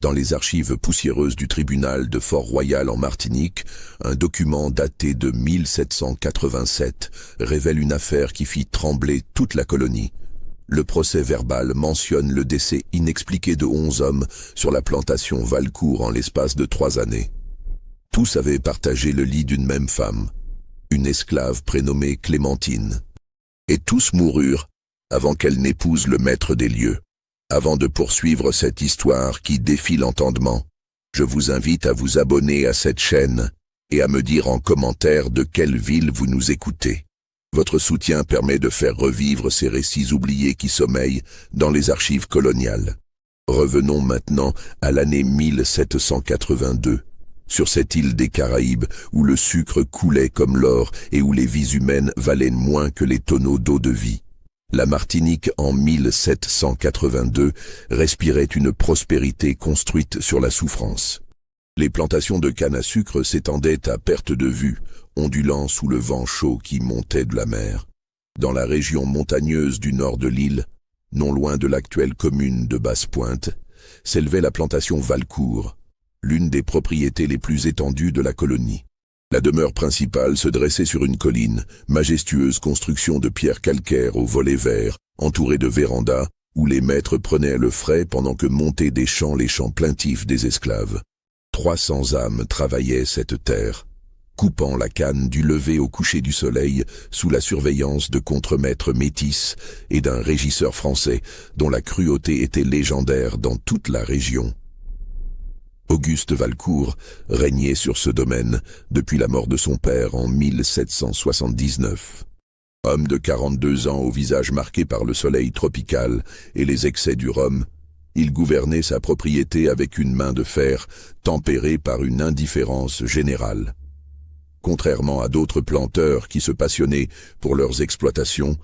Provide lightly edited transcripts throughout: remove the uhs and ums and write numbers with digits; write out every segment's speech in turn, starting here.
Dans les archives poussiéreuses du tribunal de Fort-Royal en Martinique, un document daté de 1787 révèle une affaire qui fit trembler toute la colonie. Le procès-verbal mentionne le décès inexpliqué de 11 hommes sur la plantation Valcourt en l'espace de 3 années. Tous avaient partagé le lit d'une même femme, une esclave prénommée Clémentine. Et tous moururent avant qu'elle n'épouse le maître des lieux. Avant de poursuivre cette histoire qui défie l'entendement, je vous invite à vous abonner à cette chaîne et à me dire en commentaire de quelle ville vous nous écoutez. Votre soutien permet de faire revivre ces récits oubliés qui sommeillent dans les archives coloniales. Revenons maintenant à l'année 1782, sur cette île des Caraïbes où le sucre coulait comme l'or et où les vies humaines valaient moins que les tonneaux d'eau de vie. La Martinique, en 1782, respirait une prospérité construite sur la souffrance. Les plantations de canne à sucre s'étendaient à perte de vue, ondulant sous le vent chaud qui montait de la mer. Dans la région montagneuse du nord de l'île, non loin de l'actuelle commune de Basse-Pointe, s'élevait la plantation Valcourt, l'une des propriétés les plus étendues de la colonie. La demeure principale se dressait sur une colline, majestueuse construction de pierres calcaires aux volets verts, entourée de vérandas, où les maîtres prenaient le frais pendant que montaient des chants les chants plaintifs des esclaves. 300 âmes travaillaient cette terre, coupant la canne du lever au coucher du soleil sous la surveillance de contremaîtres métis et d'un régisseur français dont la cruauté était légendaire dans toute la région. Auguste Valcourt régnait sur ce domaine depuis la mort de son père en 1779. Homme de 42 ans au visage marqué par le soleil tropical et les excès du rhum, il gouvernait sa propriété avec une main de fer tempérée par une indifférence générale. Contrairement à d'autres planteurs qui se passionnaient pour leurs exploitations,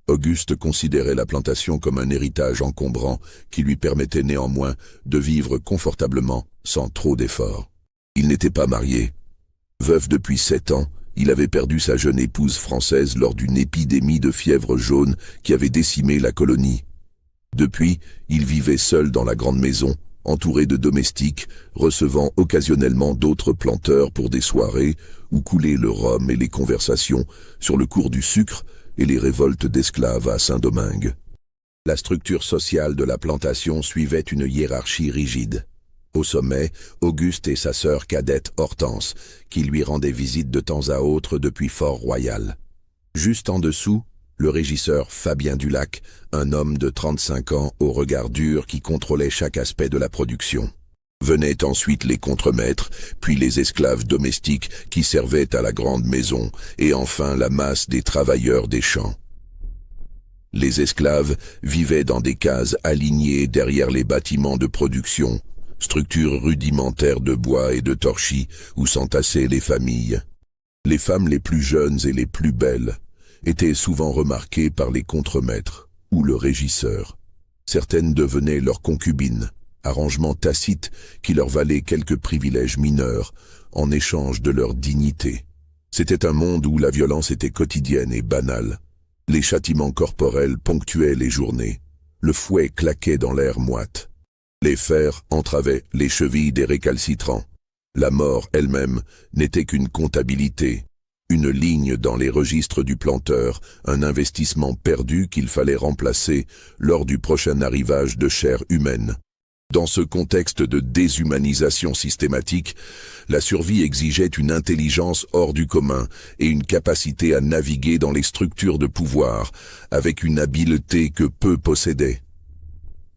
Auguste considérait la plantation comme un héritage encombrant qui lui permettait néanmoins de vivre confortablement sans trop d'efforts. Il n'était pas marié. Veuf depuis 7 ans, il avait perdu sa jeune épouse française lors d'une épidémie de fièvre jaune qui avait décimé la colonie. Depuis, il vivait seul dans la grande maison, entouré de domestiques, recevant occasionnellement d'autres planteurs pour des soirées où coulaient le rhum et les conversations sur le cours du sucre et les révoltes d'esclaves à Saint-Domingue. La structure sociale de la plantation suivait une hiérarchie rigide. Au sommet, Auguste et sa sœur cadette Hortense, qui lui rendaient visite de temps à autre depuis Fort-Royal. Juste en dessous, le régisseur Fabien Dulac, un homme de 35 ans au regard dur qui contrôlait chaque aspect de la production. Venaient ensuite les contremaîtres, puis les esclaves domestiques qui servaient à la grande maison, et enfin la masse des travailleurs des champs. Les esclaves vivaient dans des cases alignées derrière les bâtiments de production, structures rudimentaires de bois et de torchis où s'entassaient les familles. Les femmes les plus jeunes et les plus belles étaient souvent remarquées par les contremaîtres ou le régisseur. Certaines devenaient leurs concubines, arrangement tacite qui leur valait quelques privilèges mineurs en échange de leur dignité. C'était un monde où la violence était quotidienne et banale. Les châtiments corporels ponctuaient les journées. Le fouet claquait dans l'air moite. Les fers entravaient les chevilles des récalcitrants. La mort elle-même n'était qu'une comptabilité, une ligne dans les registres du planteur, un investissement perdu qu'il fallait remplacer lors du prochain arrivage de chair humaine. Dans ce contexte de déshumanisation systématique, la survie exigeait une intelligence hors du commun et une capacité à naviguer dans les structures de pouvoir, avec une habileté que peu possédaient.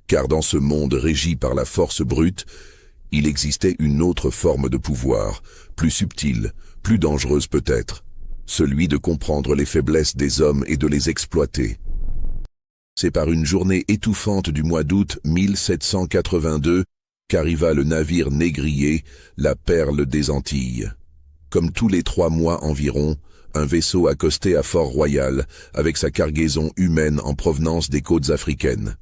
Car dans ce monde régi par la force brute, il existait une autre forme de pouvoir, plus subtile, plus dangereuse peut-être, celui de comprendre les faiblesses des hommes et de les exploiter. C'est par une journée étouffante du mois d'août 1782 qu'arriva le navire négrier, la Perle des Antilles. Comme tous les 3 mois environ, un vaisseau accostait à Fort-Royal avec sa cargaison humaine en provenance des côtes africaines.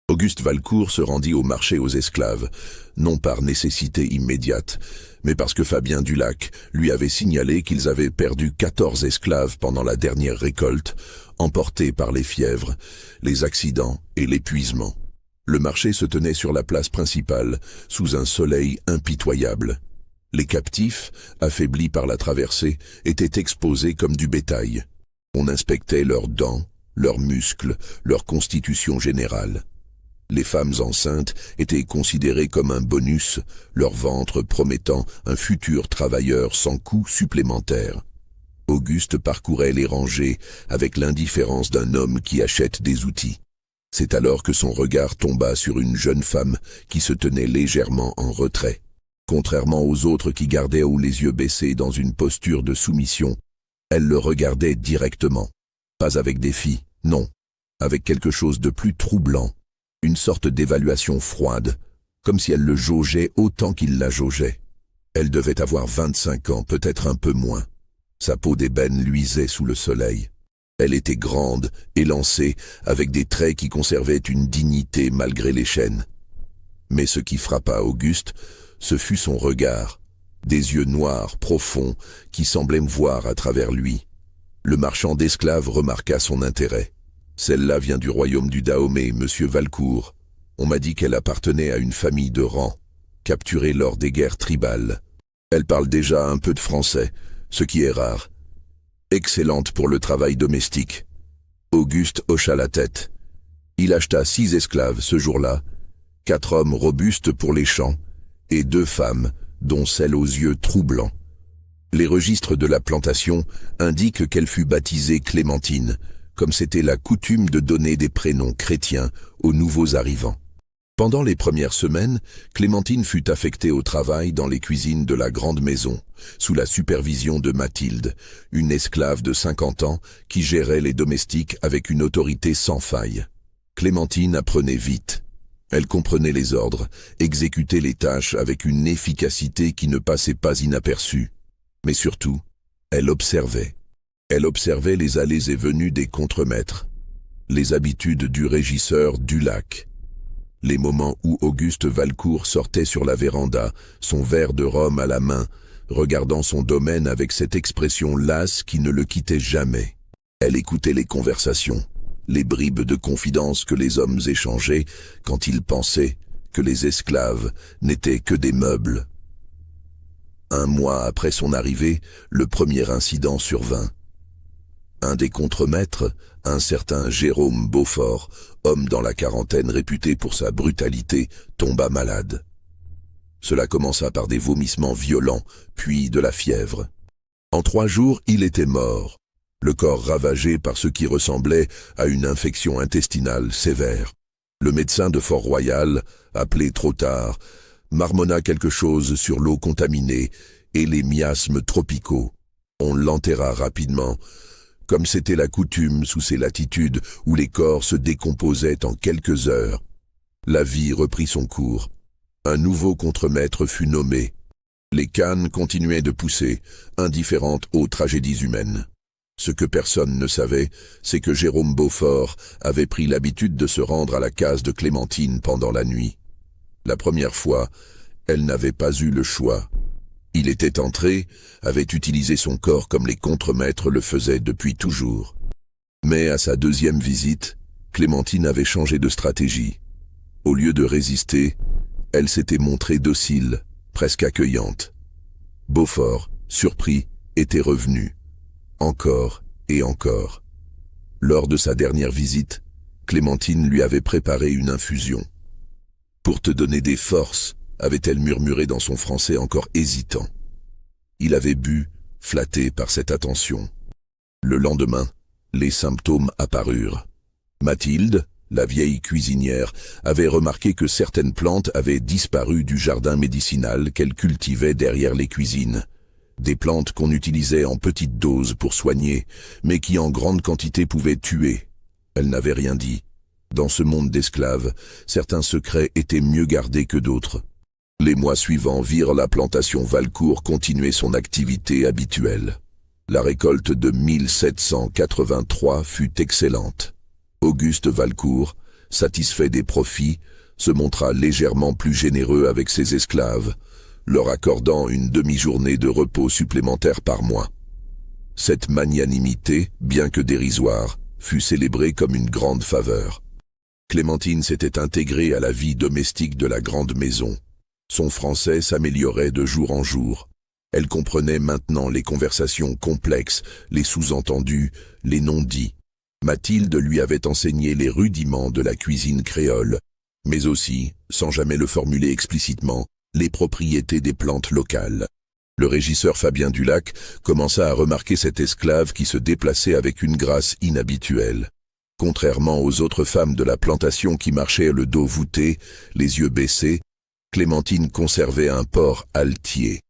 Auguste Valcourt se rendit au marché aux esclaves, non par nécessité immédiate, mais parce que Fabien Dulac lui avait signalé qu'ils avaient perdu 14 esclaves pendant la dernière récolte, emportés par les fièvres, les accidents et l'épuisement. Le marché se tenait sur la place principale, sous un soleil impitoyable. Les captifs, affaiblis par la traversée, étaient exposés comme du bétail. On inspectait leurs dents, leurs muscles, leur constitution générale. Les femmes enceintes étaient considérées comme un bonus, leur ventre promettant un futur travailleur sans coût supplémentaire. Auguste parcourait les rangées avec l'indifférence d'un homme qui achète des outils. C'est alors que son regard tomba sur une jeune femme qui se tenait légèrement en retrait. Contrairement aux autres qui gardaient haut les yeux baissés dans une posture de soumission, elle le regardait directement. Pas avec défi, non, avec quelque chose de plus troublant, une sorte d'évaluation froide, comme si elle le jaugeait autant qu'il la jaugeait. Elle devait avoir 25 ans, peut-être un peu moins. Sa peau d'ébène luisait sous le soleil. Elle était grande, élancée, avec des traits qui conservaient une dignité malgré les chaînes. Mais ce qui frappa Auguste, ce fut son regard, des yeux noirs, profonds, qui semblaient me voir à travers lui. Le marchand d'esclaves remarqua son intérêt. Celle-là vient du royaume du Dahomey, monsieur Valcourt. On m'a dit qu'elle appartenait à une famille de rang, capturée lors des guerres tribales. Elle parle déjà un peu de français, ce qui est rare. Excellente pour le travail domestique. Auguste hocha la tête. Il acheta 6 esclaves ce jour-là, 4 hommes robustes pour les champs, et 2 femmes, dont celle aux yeux troublants. Les registres de la plantation indiquent qu'elle fut baptisée Clémentine, comme c'était la coutume de donner des prénoms chrétiens aux nouveaux arrivants. Pendant les premières semaines, Clémentine fut affectée au travail dans les cuisines de la grande maison, sous la supervision de Mathilde, une esclave de 50 ans qui gérait les domestiques avec une autorité sans faille. Clémentine apprenait vite. Elle comprenait les ordres, exécutait les tâches avec une efficacité qui ne passait pas inaperçue. Mais surtout, elle observait. Elle observait les allées et venues des contremaîtres, les habitudes du régisseur Dulac, les moments où Auguste Valcourt sortait sur la véranda, son verre de rhum à la main, regardant son domaine avec cette expression lasse qui ne le quittait jamais. Elle écoutait les conversations, les bribes de confidence que les hommes échangeaient quand ils pensaient que les esclaves n'étaient que des meubles. Un mois après son arrivée, le premier incident survint. Un des contremaîtres, un certain Jérôme Beaufort, homme dans la quarantaine réputé pour sa brutalité, tomba malade. Cela commença par des vomissements violents, puis de la fièvre. En 3 jours, il était mort, le corps ravagé par ce qui ressemblait à une infection intestinale sévère. Le médecin de Fort-Royal, appelé trop tard, marmonna quelque chose sur l'eau contaminée et les miasmes tropicaux. On l'enterra rapidement, comme c'était la coutume sous ces latitudes où les corps se décomposaient en quelques heures. La vie reprit son cours. Un nouveau contremaître fut nommé. Les cannes continuaient de pousser, indifférentes aux tragédies humaines. Ce que personne ne savait, c'est que Jérôme Beaufort avait pris l'habitude de se rendre à la case de Clémentine pendant la nuit. La première fois, elle n'avait pas eu le choix. Il était entré, avait utilisé son corps comme les contremaîtres le faisaient depuis toujours. Mais à sa 2e visite, Clémentine avait changé de stratégie. Au lieu de résister, elle s'était montrée docile, presque accueillante. Beaufort, surpris, était revenu. Encore et encore. Lors de sa dernière visite, Clémentine lui avait préparé une infusion. « Pour te donner des forces », avait-elle murmuré dans son français encore hésitant. Il avait bu, flatté par cette attention. Le lendemain, les symptômes apparurent. Mathilde, la vieille cuisinière, avait remarqué que certaines plantes avaient disparu du jardin médicinal qu'elle cultivait derrière les cuisines. Des plantes qu'on utilisait en petites doses pour soigner, mais qui en grande quantité pouvaient tuer. Elle n'avait rien dit. Dans ce monde d'esclaves, certains secrets étaient mieux gardés que d'autres. Les mois suivants virent la plantation Valcourt continuer son activité habituelle. La récolte de 1783 fut excellente. Auguste Valcourt, satisfait des profits, se montra légèrement plus généreux avec ses esclaves, leur accordant une demi-journée de repos supplémentaire par mois. Cette magnanimité, bien que dérisoire, fut célébrée comme une grande faveur. Clémentine s'était intégrée à la vie domestique de la grande maison. Son français s'améliorait de jour en jour. Elle comprenait maintenant les conversations complexes, les sous-entendus, les non-dits. Mathilde lui avait enseigné les rudiments de la cuisine créole, mais aussi, sans jamais le formuler explicitement, les propriétés des plantes locales. Le régisseur Fabien Dulac commença à remarquer cette esclave qui se déplaçait avec une grâce inhabituelle. Contrairement aux autres femmes de la plantation qui marchaient le dos voûté, les yeux baissés, Clémentine conservait un port altier.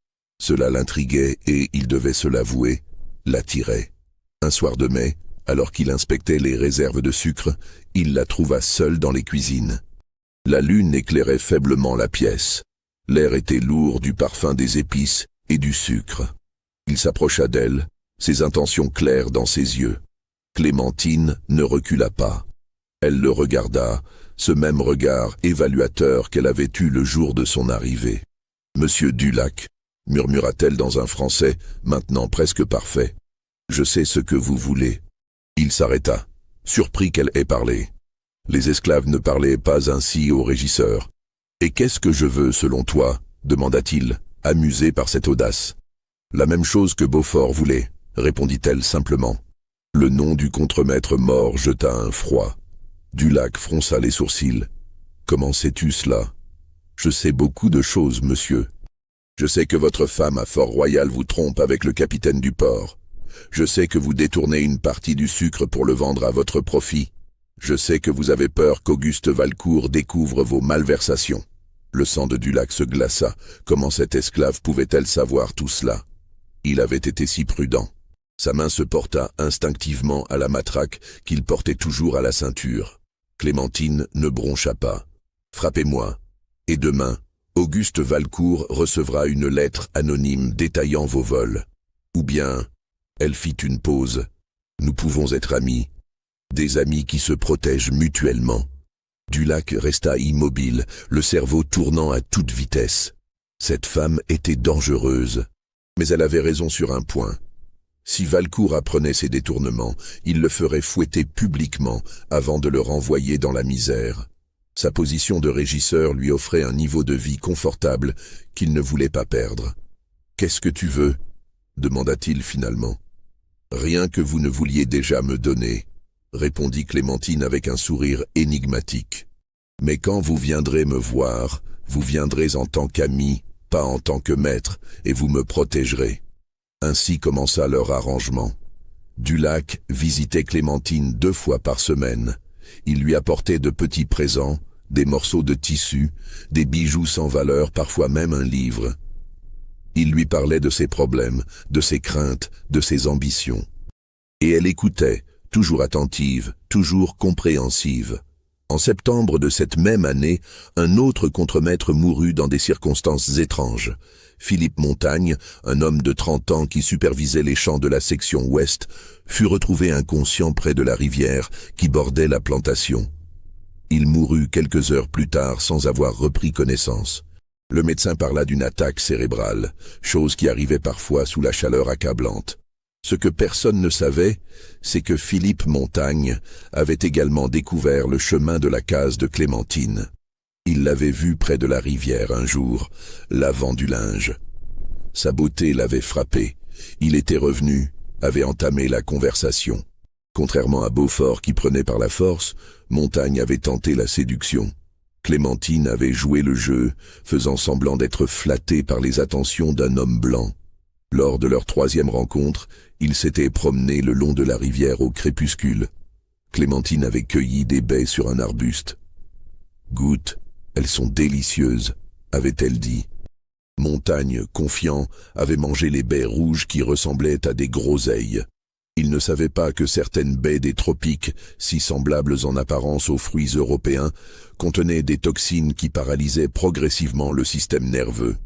Cela l'intriguait et, il devait se l'avouer, l'attirait. Un soir de mai, alors qu'il inspectait les réserves de sucre, il la trouva seule dans les cuisines. La lune éclairait faiblement la pièce. L'air était lourd du parfum des épices et du sucre. Il s'approcha d'elle, ses intentions claires dans ses yeux. Clémentine ne recula pas. Elle le regarda, ce même regard évaluateur qu'elle avait eu le jour de son arrivée. « Monsieur Dulac », murmura-t-elle dans un français maintenant presque parfait, « je sais ce que vous voulez. » Il s'arrêta, surpris qu'elle ait parlé. Les esclaves ne parlaient pas ainsi au régisseur. « Et qu'est-ce que je veux selon toi ?» demanda-t-il, amusé par cette audace. « La même chose que Beaufort voulait », répondit-elle simplement. Le nom du contremaître mort jeta un froid. Dulac fronça les sourcils. « Comment sais-tu cela ?»« Je sais beaucoup de choses, monsieur. Je sais que votre femme à Fort-Royal vous trompe avec le capitaine du port. Je sais que vous détournez une partie du sucre pour le vendre à votre profit. Je sais que vous avez peur qu'Auguste Valcourt découvre vos malversations. » Le sang de Dulac se glaça. Comment cette esclave pouvait-elle savoir tout cela? Il avait été si prudent. Sa main se porta instinctivement à la matraque qu'il portait toujours à la ceinture. Clémentine ne broncha pas. « Frappez-moi. Et demain, Auguste Valcourt recevra une lettre anonyme détaillant vos vols. Ou bien, elle fit une pause. Nous pouvons être amis. Des amis qui se protègent mutuellement. » Dulac resta immobile, le cerveau tournant à toute vitesse. Cette femme était dangereuse. Mais elle avait raison sur un point. Si Valcourt apprenait ses détournements, il le ferait fouetter publiquement avant de le renvoyer dans la misère. Sa position de régisseur lui offrait un niveau de vie confortable qu'il ne voulait pas perdre. « Qu'est-ce que tu veux ?» demanda-t-il finalement. « Rien que vous ne vouliez déjà me donner, » répondit Clémentine avec un sourire énigmatique. « Mais quand vous viendrez me voir, vous viendrez en tant qu'ami, pas en tant que maître, et vous me protégerez. » Ainsi commença leur arrangement. Dulac visitait Clémentine 2 fois par semaine. Il lui apportait de petits présents, des morceaux de tissu, des bijoux sans valeur, parfois même un livre. Il lui parlait de ses problèmes, de ses craintes, de ses ambitions. Et elle écoutait, toujours attentive, toujours compréhensive. En septembre de cette même année, un autre contremaître mourut dans des circonstances étranges. Philippe Montagne, un homme de 30 ans qui supervisait les champs de la section ouest, fut retrouvé inconscient près de la rivière qui bordait la plantation. Il mourut quelques heures plus tard sans avoir repris connaissance. Le médecin parla d'une attaque cérébrale, chose qui arrivait parfois sous la chaleur accablante. Ce que personne ne savait, c'est que Philippe Montagne avait également découvert le chemin de la case de Clémentine. Il l'avait vue près de la rivière un jour, lavant du linge. Sa beauté l'avait frappé. Il était revenu, avait entamé la conversation. Contrairement à Beaufort qui prenait par la force, Montagne avait tenté la séduction. Clémentine avait joué le jeu, faisant semblant d'être flattée par les attentions d'un homme blanc. Lors de leur 3e rencontre, ils s'étaient promenés le long de la rivière au crépuscule. Clémentine avait cueilli des baies sur un arbuste. « Goûte, elles sont délicieuses », avait-elle dit. Montagne, confiant, avait mangé les baies rouges qui ressemblaient à des groseilles. Il ne savait pas que certaines baies des tropiques, si semblables en apparence aux fruits européens, contenaient des toxines qui paralysaient progressivement le système nerveux.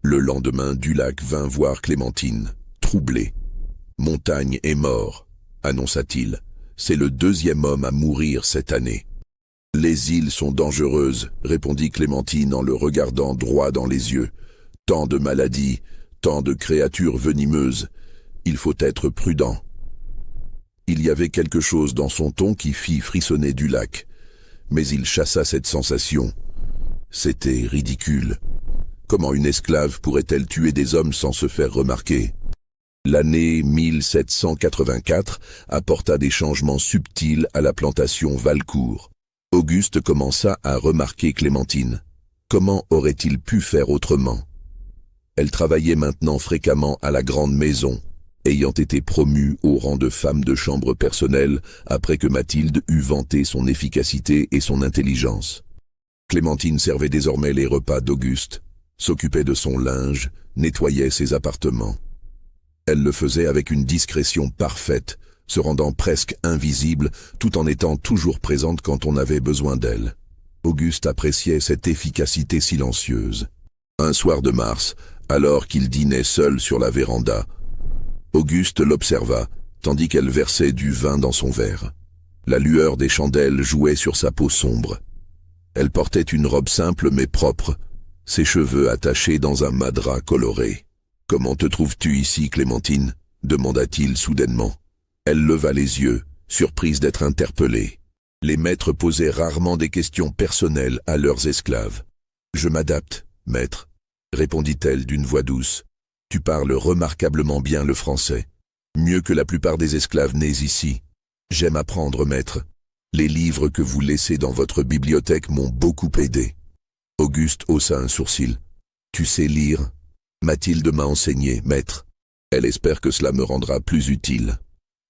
Le lendemain, Dulac vint voir Clémentine, troublé. « Montagne est mort », annonça-t-il. « C'est le 2e homme à mourir cette année. » « Les îles sont dangereuses, » répondit Clémentine en le regardant droit dans les yeux. « Tant de maladies, tant de créatures venimeuses. Il faut être prudent. » Il y avait quelque chose dans son ton qui fit frissonner Dulac. mais il chassa cette sensation. C'était ridicule. Comment une esclave pourrait-elle tuer des hommes sans se faire remarquer? L'année 1784 apporta des changements subtils à la plantation Valcourt. Auguste commença à remarquer Clémentine. Comment aurait-il pu faire autrement? Elle travaillait maintenant fréquemment à la grande maison, ayant été promue au rang de femme de chambre personnelle après que Mathilde eut vanté son efficacité et son intelligence. Clémentine servait désormais les repas d'Auguste, s'occupait de son linge, nettoyait ses appartements. Elle le faisait avec une discrétion parfaite, se rendant presque invisible tout en étant toujours présente quand on avait besoin d'elle. Auguste appréciait cette efficacité silencieuse. Un soir de mars, alors qu'il dînait seul sur la véranda, Auguste l'observa, tandis qu'elle versait du vin dans son verre. La lueur des chandelles jouait sur sa peau sombre. Elle portait une robe simple mais propre, ses cheveux attachés dans un madras coloré. « Comment te trouves-tu ici, Clémentine » demanda-t-il soudainement. Elle leva les yeux, surprise d'être interpellée. Les maîtres posaient rarement des questions personnelles à leurs esclaves. « Je m'adapte, maître » répondit-elle d'une voix douce. « Tu parles remarquablement bien le français, mieux que la plupart des esclaves nés ici. J'aime apprendre, maître. Les livres que vous laissez dans votre bibliothèque m'ont beaucoup aidé. » Auguste haussa un sourcil. « Tu sais lire ? Mathilde m'a enseigné, maître. Elle espère que cela me rendra plus utile. »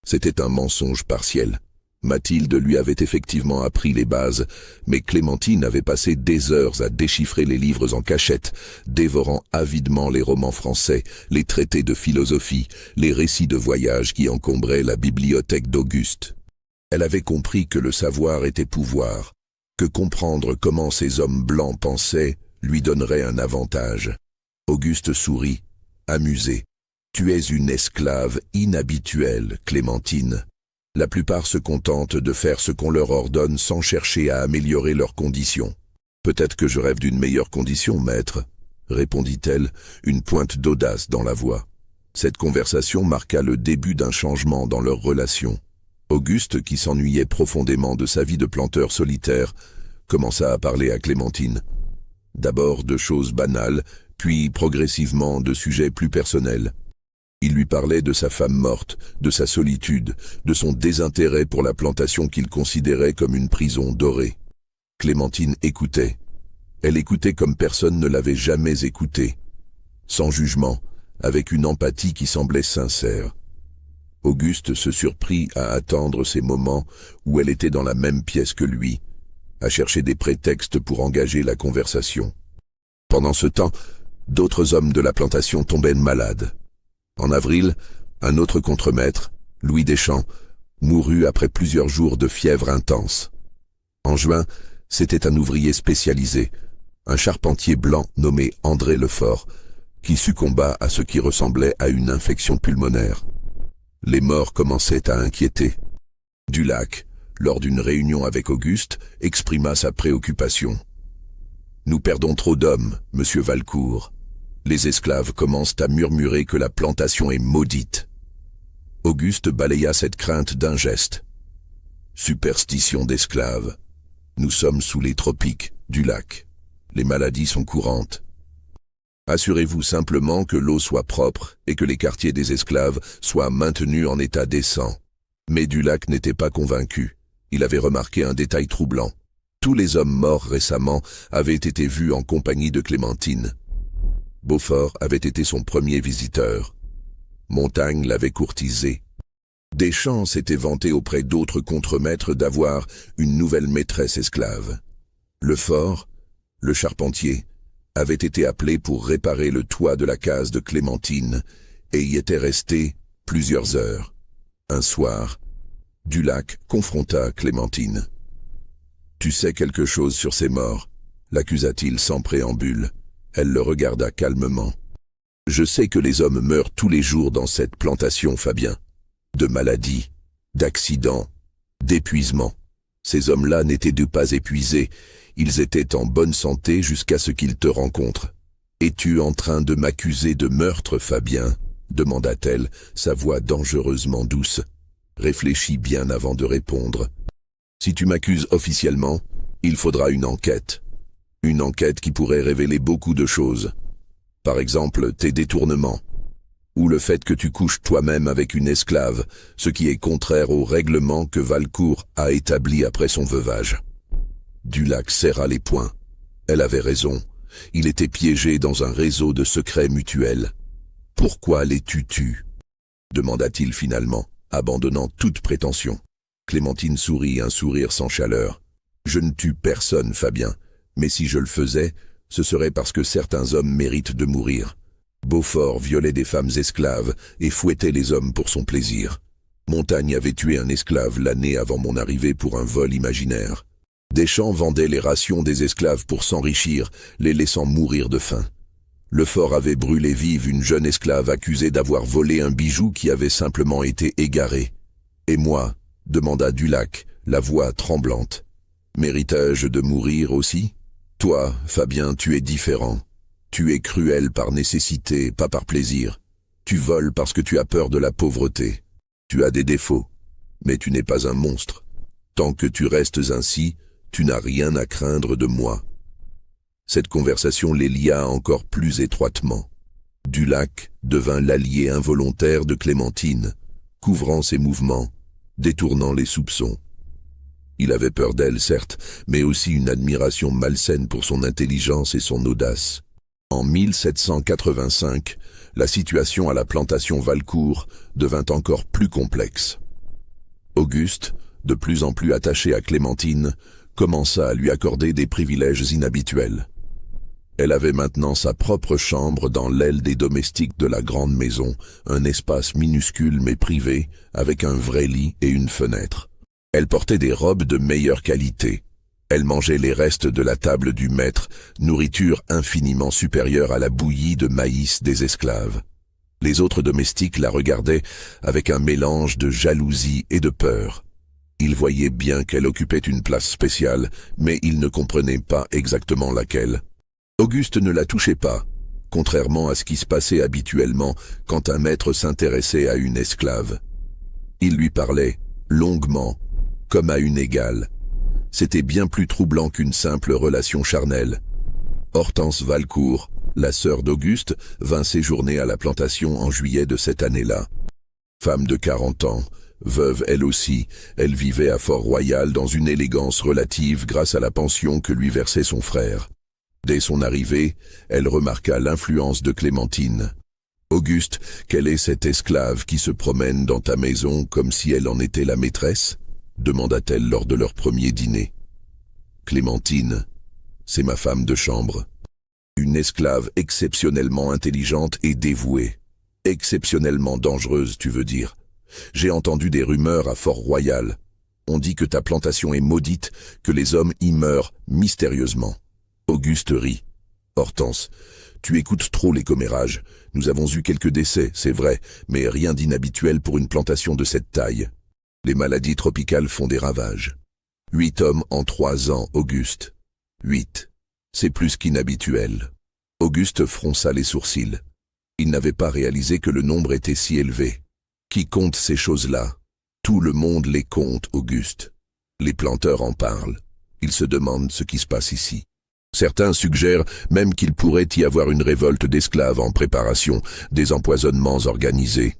C'était un mensonge partiel. Mathilde lui avait effectivement appris les bases, mais Clémentine avait passé des heures à déchiffrer les livres en cachette, dévorant avidement les romans français, les traités de philosophie, les récits de voyage qui encombraient la bibliothèque d'Auguste. Elle avait compris que le savoir était pouvoir, que comprendre comment ces hommes blancs pensaient lui donnerait un avantage. Auguste sourit, amusé. « Tu es une esclave inhabituelle, Clémentine. La plupart se contentent de faire ce qu'on leur ordonne sans chercher à améliorer leurs conditions. Peut-être que je rêve d'une meilleure condition, maître, répondit-elle, une pointe d'audace dans la voix. Cette conversation marqua le début d'un changement dans leur relation. Auguste, qui s'ennuyait profondément de sa vie de planteur solitaire, commença à parler à Clémentine. D'abord de choses banales, puis progressivement de sujets plus personnels. Il lui parlait de sa femme morte, de sa solitude, de son désintérêt pour la plantation qu'il considérait comme une prison dorée. Clémentine écoutait. Elle écoutait comme personne ne l'avait jamais écoutée. Sans jugement, avec une empathie qui semblait sincère. Auguste se surprit à attendre ces moments où elle était dans la même pièce que lui, à chercher des prétextes pour engager la conversation. Pendant ce temps, d'autres hommes de la plantation tombaient malades. En avril, un autre contremaître, Louis Deschamps, mourut après plusieurs jours de fièvre intense. En juin, c'était un ouvrier spécialisé, un charpentier blanc nommé André Lefort, qui succomba à ce qui ressemblait à une infection pulmonaire. Les morts commençaient à inquiéter. Dulac, lors d'une réunion avec Auguste, exprima sa préoccupation. « Nous perdons trop d'hommes, monsieur Valcourt. Les esclaves commencent à murmurer que la plantation est maudite. » Auguste balaya cette crainte d'un geste. « Superstition d'esclaves. Nous sommes sous les tropiques, Dulac. Les maladies sont courantes. Assurez-vous simplement que l'eau soit propre et que les quartiers des esclaves soient maintenus en état décent. » Mais Dulac n'était pas convaincu. Il avait remarqué un détail troublant. Tous les hommes morts récemment avaient été vus en compagnie de Clémentine. Beaufort avait été son premier visiteur. Montagne l'avait courtisé. Deschamps s'était vanté auprès d'autres contremaîtres d'avoir une nouvelle maîtresse esclave. Lefort, le charpentier, avait été appelé pour réparer le toit de la case de Clémentine et y était resté plusieurs heures. Un soir, Dulac confronta Clémentine. « Tu sais quelque chose sur ces morts ?» l'accusa-t-il sans préambule. Elle le regarda calmement. « Je sais que les hommes meurent tous les jours dans cette plantation, Fabien. De maladies, d'accidents, d'épuisement. Ces hommes-là n'étaient pas épuisés. Ils étaient en bonne santé jusqu'à ce qu'ils te rencontrent. « Es-tu en train de m'accuser de meurtre, Fabien ?» demanda-t-elle, sa voix dangereusement douce. « Réfléchis bien avant de répondre. Si tu m'accuses officiellement, Il faudra une enquête. Une enquête qui pourrait révéler beaucoup de choses. Par exemple, tes détournements. Ou le fait que tu couches toi-même avec une esclave, ce qui est contraire au règlement que Valcourt a établi après son veuvage. Dulac serra les poings. Elle avait raison. Il était piégé dans un réseau de secrets mutuels. « Pourquoi les tues-tu » demanda-t-il finalement, abandonnant toute prétention. Clémentine sourit un sourire sans chaleur. « Je ne tue personne, Fabien, mais si je le faisais, ce serait parce que certains hommes méritent de mourir. Beaufort violait des femmes esclaves et fouettait les hommes pour son plaisir. Montagne avait tué un esclave l'année avant mon arrivée pour un vol imaginaire. Deschamps vendait les rations des esclaves pour s'enrichir, les laissant mourir de faim. Lefort avait brûlé vive une jeune esclave accusée d'avoir volé un bijou qui avait simplement été égaré. « Et moi ?» demanda Dulac, la voix tremblante. « Méritais-je de mourir aussi ? Toi, Fabien, tu es différent. Tu es cruel par nécessité, pas par plaisir. Tu voles parce que tu as peur de la pauvreté. Tu as des défauts, mais tu n'es pas un monstre. Tant que tu restes ainsi, tu n'as rien à craindre de moi. » Cette conversation les lia encore plus étroitement. Dulac devint l'allié involontaire de Clémentine, couvrant ses mouvements, détournant les soupçons. Il avait peur d'elle, certes, mais aussi une admiration malsaine pour son intelligence et son audace. En 1785, la situation à la plantation Valcourt devint encore plus complexe. Auguste, de plus en plus attaché à Clémentine, commença à lui accorder des privilèges inhabituels. Elle avait maintenant sa propre chambre dans l'aile des domestiques de la grande maison, un espace minuscule mais privé, avec un vrai lit et une fenêtre. Elle portait des robes de meilleure qualité. Elle mangeait les restes de la table du maître, nourriture infiniment supérieure à la bouillie de maïs des esclaves. Les autres domestiques la regardaient avec un mélange de jalousie et de peur. Ils voyaient bien qu'elle occupait une place spéciale, mais ils ne comprenaient pas exactement laquelle. Auguste ne la touchait pas, contrairement à ce qui se passait habituellement quand un maître s'intéressait à une esclave. Il lui parlait, longuement, comme à une égale. C'était bien plus troublant qu'une simple relation charnelle. Hortense Valcourt, la sœur d'Auguste, vint séjourner à la plantation en juillet de cette année-là. Femme de 40 ans, veuve elle aussi, elle vivait à Fort-Royal dans une élégance relative grâce à la pension que lui versait son frère. Dès son arrivée, elle remarqua l'influence de Clémentine. « Auguste, quelle est cette esclave qui se promène dans ta maison comme si elle en était la maîtresse ?» demanda-t-elle lors de leur premier dîner. « Clémentine, c'est ma femme de chambre. Une esclave exceptionnellement intelligente et dévouée. Exceptionnellement dangereuse, tu veux dire. J'ai entendu des rumeurs à Fort-Royal. On dit que ta plantation est maudite, que les hommes y meurent mystérieusement. » Auguste rit. « Hortense, tu écoutes trop les commérages. Nous avons eu quelques décès, c'est vrai, mais rien d'inhabituel pour une plantation de cette taille. Les maladies tropicales font des ravages. 8 hommes en 3 ans, Auguste. 8. C'est plus qu'inhabituel. » Auguste fronça les sourcils. Il n'avait pas réalisé que le nombre était si élevé. Qui compte ces choses-là? Tout le monde les compte, Auguste. Les planteurs en parlent. Ils se demandent ce qui se passe ici. Certains suggèrent même qu'il pourrait y avoir une révolte d'esclaves en préparation, des empoisonnements organisés.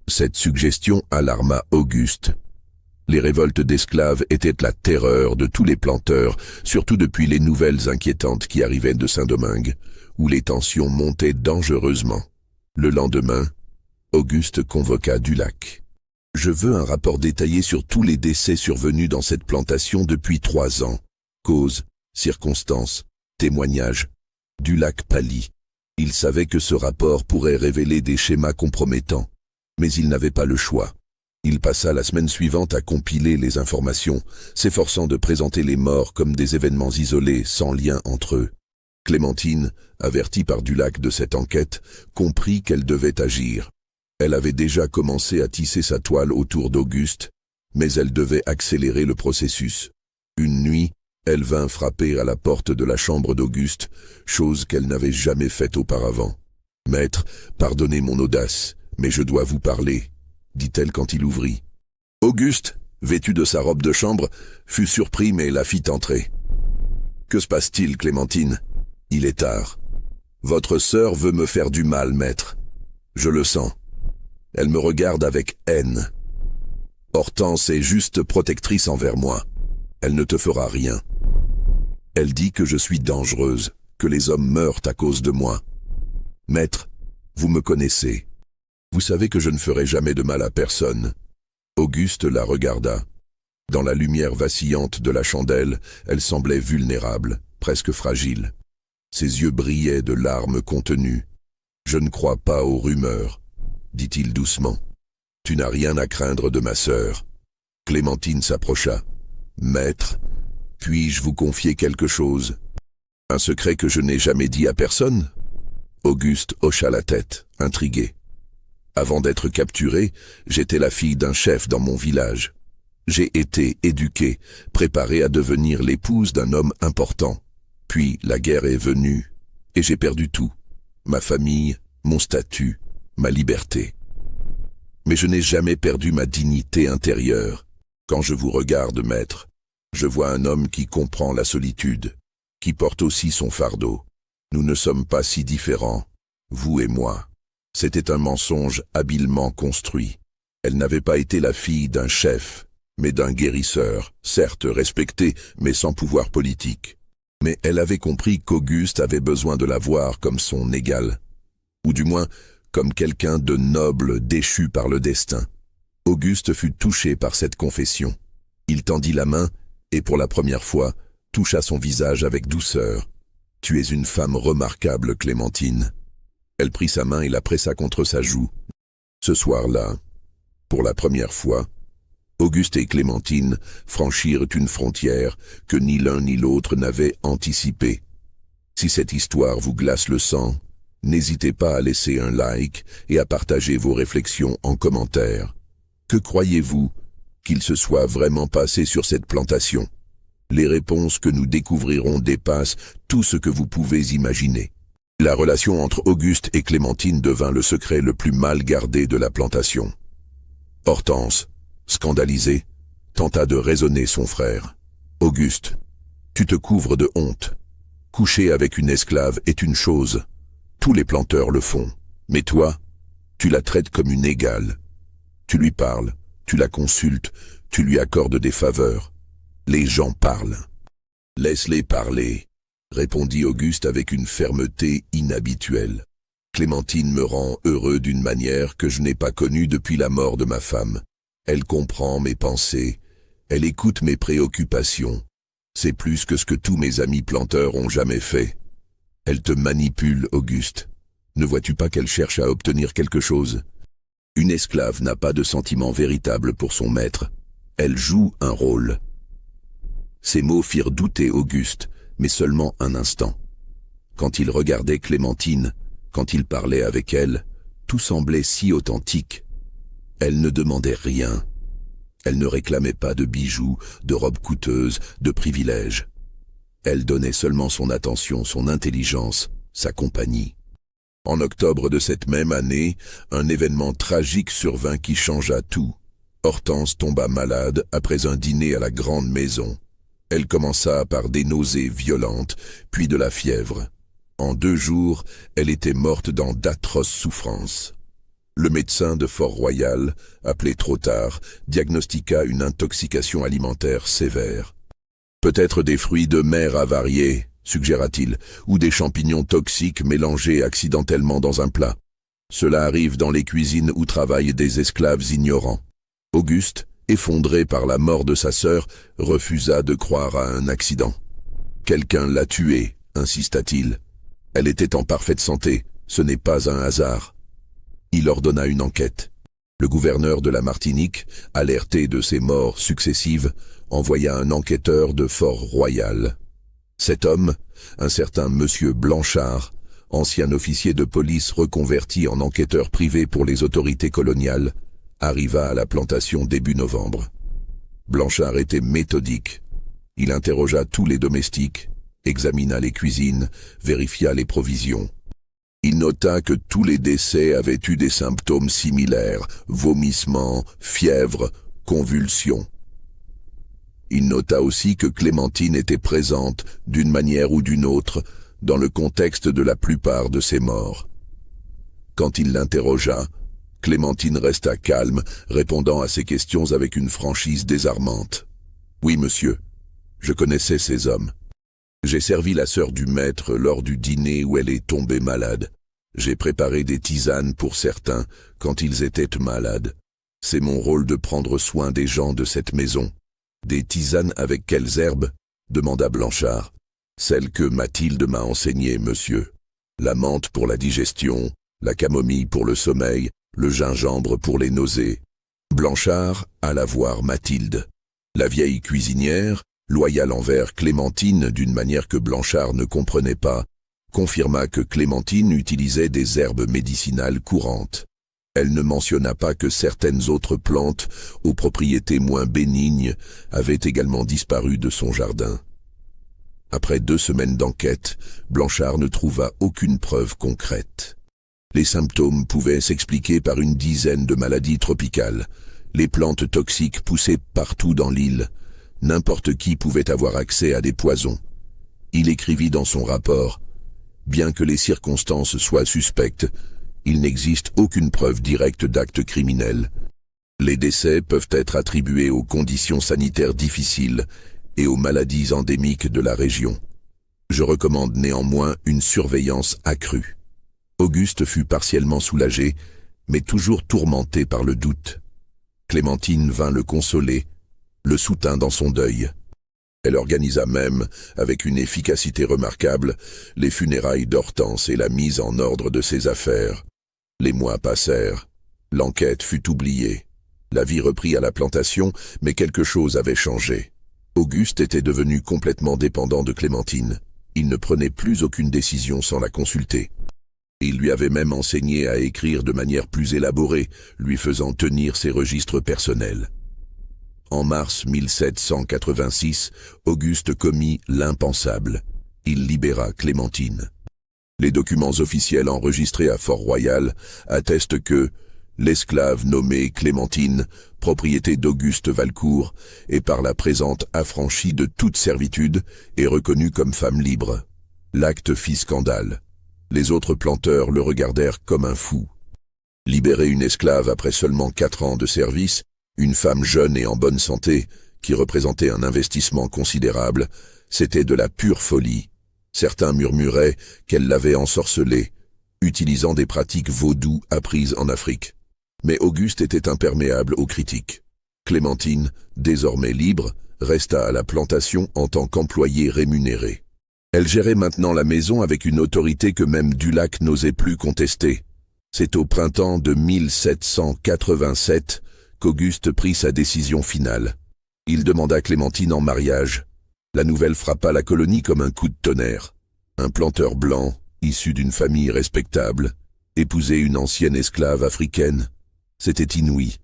Cette suggestion alarma Auguste. Les révoltes d'esclaves étaient la terreur de tous les planteurs, surtout depuis les nouvelles inquiétantes qui arrivaient de Saint-Domingue, où les tensions montaient dangereusement. Le lendemain, Auguste convoqua Dulac. « Je veux un rapport détaillé sur tous les décès survenus dans cette plantation depuis 3 ans. Cause, circonstances, témoignages. » Dulac pâlit. Il savait que ce rapport pourrait révéler des schémas compromettants, mais il n'avait pas le choix. Il passa la semaine suivante à compiler les informations, s'efforçant de présenter les morts comme des événements isolés, sans lien entre eux. Clémentine, avertie par Dulac de cette enquête, comprit qu'elle devait agir. Elle avait déjà commencé à tisser sa toile autour d'Auguste, mais elle devait accélérer le processus. Une nuit, elle vint frapper à la porte de la chambre d'Auguste, chose qu'elle n'avait jamais faite auparavant. « Maître, pardonnez mon audace, mais je dois vous parler, » dit-elle quand il ouvrit. Auguste, vêtu de sa robe de chambre, fut surpris mais la fit entrer. Que se passe-t-il, Clémentine? Il est tard. Votre sœur veut me faire du mal, maître. Je le sens. Elle me regarde avec haine. Hortense est juste protectrice envers moi. Elle ne te fera rien. Elle dit que je suis dangereuse, que les hommes meurent à cause de moi. Maître, vous me connaissez. Vous savez que je ne ferai jamais de mal à personne. Auguste la regarda. Dans la lumière vacillante de la chandelle, elle semblait vulnérable, presque fragile. Ses yeux brillaient de larmes contenues. « Je ne crois pas aux rumeurs, » dit-il doucement. « Tu n'as rien à craindre de ma sœur. » Clémentine s'approcha. « Maître, puis-je vous confier quelque chose? Un secret que je n'ai jamais dit à personne ?» Auguste hocha la tête, intrigué. « Avant d'être capturé, j'étais la fille d'un chef dans mon village. J'ai été éduquée, préparée à devenir l'épouse d'un homme important. Puis la guerre est venue, et j'ai perdu tout. Ma famille, mon statut, ma liberté. Mais je n'ai jamais perdu ma dignité intérieure. Quand je vous regarde, maître, je vois un homme qui comprend la solitude, qui porte aussi son fardeau. Nous ne sommes pas si différents, vous et moi. C'était un mensonge habilement construit. Elle n'avait pas été la fille d'un chef, mais d'un guérisseur, certes respecté, mais sans pouvoir politique. Mais elle avait compris qu'Auguste avait besoin de la voir comme son égal, ou du moins comme quelqu'un de noble déchu par le destin. Auguste fut touché par cette confession. Il tendit la main et pour la première fois toucha son visage avec douceur. « Tu es une femme remarquable, Clémentine. » Elle prit sa main et la pressa contre sa joue. Ce soir-là, pour la première fois, Auguste et Clémentine franchirent une frontière que ni l'un ni l'autre n'avaient anticipée. Si cette histoire vous glace le sang, n'hésitez pas à laisser un like et à partager vos réflexions en commentaire. Que croyez-vous qu'il se soit vraiment passé sur cette plantation? Les réponses que nous découvrirons dépassent tout ce que vous pouvez imaginer. La relation entre Auguste et Clémentine devint le secret le plus mal gardé de la plantation. Hortense, scandalisée, tenta de raisonner son frère. « Auguste, tu te couvres de honte. Coucher avec une esclave est une chose. Tous les planteurs le font. Mais toi, tu la traites comme une égale. Tu lui parles, tu la consultes, tu lui accordes des faveurs. Les gens parlent. »« Laisse-les parler, » répondit Auguste avec une fermeté inhabituelle. « Clémentine me rend heureux d'une manière que je n'ai pas connue depuis la mort de ma femme. Elle comprend mes pensées, elle écoute mes préoccupations. C'est plus que ce que tous mes amis planteurs ont jamais fait. Elle te manipule, Auguste. Ne vois-tu pas qu'elle cherche à obtenir quelque chose? Une esclave n'a pas de sentiment véritable pour son maître. Elle joue un rôle. » Ces mots firent douter Auguste, mais seulement un instant. Quand il regardait Clémentine, quand il parlait avec elle, tout semblait si authentique. Elle ne demandait rien. Elle ne réclamait pas de bijoux, de robes coûteuses, de privilèges. Elle donnait seulement son attention, son intelligence, sa compagnie. En octobre de cette même année, un événement tragique survint qui changea tout. Hortense tomba malade après un dîner à la grande maison. Elle commença par des nausées violentes, puis de la fièvre. En 2 jours, elle était morte dans d'atroces souffrances. Le médecin de Fort-Royal, appelé trop tard, diagnostiqua une intoxication alimentaire sévère. « Peut-être des fruits de mer avariés, » suggéra-t-il, « ou des champignons toxiques mélangés accidentellement dans un plat. Cela arrive dans les cuisines où travaillent des esclaves ignorants. » Auguste, effondré par la mort de sa sœur, refusa de croire à un accident. « Quelqu'un l'a tuée, » insista-t-il. « Elle était en parfaite santé, ce n'est pas un hasard. » Il ordonna une enquête. Le gouverneur de la Martinique, alerté de ces morts successives, envoya un enquêteur de Fort-Royal. Cet homme, un certain monsieur Blanchard, ancien officier de police reconverti en enquêteur privé pour les autorités coloniales, arriva à la plantation début novembre. Blanchard était méthodique. Il interrogea tous les domestiques, examina les cuisines, vérifia les provisions. Il nota que tous les décès avaient eu des symptômes similaires, vomissements, fièvre, convulsions. Il nota aussi que Clémentine était présente, d'une manière ou d'une autre, dans le contexte de la plupart de ces morts. Quand il l'interrogea, Clémentine resta calme, répondant à ses questions avec une franchise désarmante. « Oui, monsieur, je connaissais ces hommes. J'ai servi la sœur du maître lors du dîner où elle est tombée malade. J'ai préparé des tisanes pour certains quand ils étaient malades. C'est mon rôle de prendre soin des gens de cette maison. » « Des tisanes avec quelles herbes ?» demanda Blanchard. « Celles que Mathilde m'a enseignées, monsieur. La menthe pour la digestion, la camomille pour le sommeil, le gingembre pour les nausées. » Blanchard alla voir Mathilde. La vieille cuisinière, loyale envers Clémentine d'une manière que Blanchard ne comprenait pas, confirma que Clémentine utilisait des herbes médicinales courantes. Elle ne mentionna pas que certaines autres plantes, aux propriétés moins bénignes, avaient également disparu de son jardin. Après 2 semaines d'enquête, Blanchard ne trouva aucune preuve concrète. Les symptômes pouvaient s'expliquer par une dizaine de maladies tropicales. Les plantes toxiques poussaient partout dans l'île. N'importe qui pouvait avoir accès à des poisons. Il écrivit dans son rapport « Bien que les circonstances soient suspectes, il n'existe aucune preuve directe d'actes criminels. Les décès peuvent être attribués aux conditions sanitaires difficiles et aux maladies endémiques de la région. Je recommande néanmoins une surveillance accrue. » Auguste fut partiellement soulagé, mais toujours tourmenté par le doute. Clémentine vint le consoler, le soutint dans son deuil. Elle organisa même, avec une efficacité remarquable, les funérailles d'Hortense et la mise en ordre de ses affaires. Les mois passèrent. L'enquête fut oubliée. La vie reprit à la plantation, mais quelque chose avait changé. Auguste était devenu complètement dépendant de Clémentine. Il ne prenait plus aucune décision sans la consulter. Il lui avait même enseigné à écrire de manière plus élaborée, lui faisant tenir ses registres personnels. En mars 1786, Auguste commit l'impensable. Il libéra Clémentine. Les documents officiels enregistrés à Fort-Royal attestent que l'esclave nommée Clémentine, propriété d'Auguste Valcourt, et par la présente affranchie de toute servitude, est reconnue comme femme libre. L'acte fit scandale. Les autres planteurs le regardèrent comme un fou. Libérer une esclave après seulement 4 ans de service, une femme jeune et en bonne santé, qui représentait un investissement considérable, c'était de la pure folie. Certains murmuraient qu'elle l'avait ensorcelée, utilisant des pratiques vaudou apprises en Afrique. Mais Auguste était imperméable aux critiques. Clémentine, désormais libre, resta à la plantation en tant qu'employée rémunérée. Elle gérait maintenant la maison avec une autorité que même Dulac n'osait plus contester. C'est au printemps de 1787 qu'Auguste prit sa décision finale. Il demanda Clémentine en mariage. La nouvelle frappa la colonie comme un coup de tonnerre. Un planteur blanc, issu d'une famille respectable, épouser une ancienne esclave africaine. C'était inouï,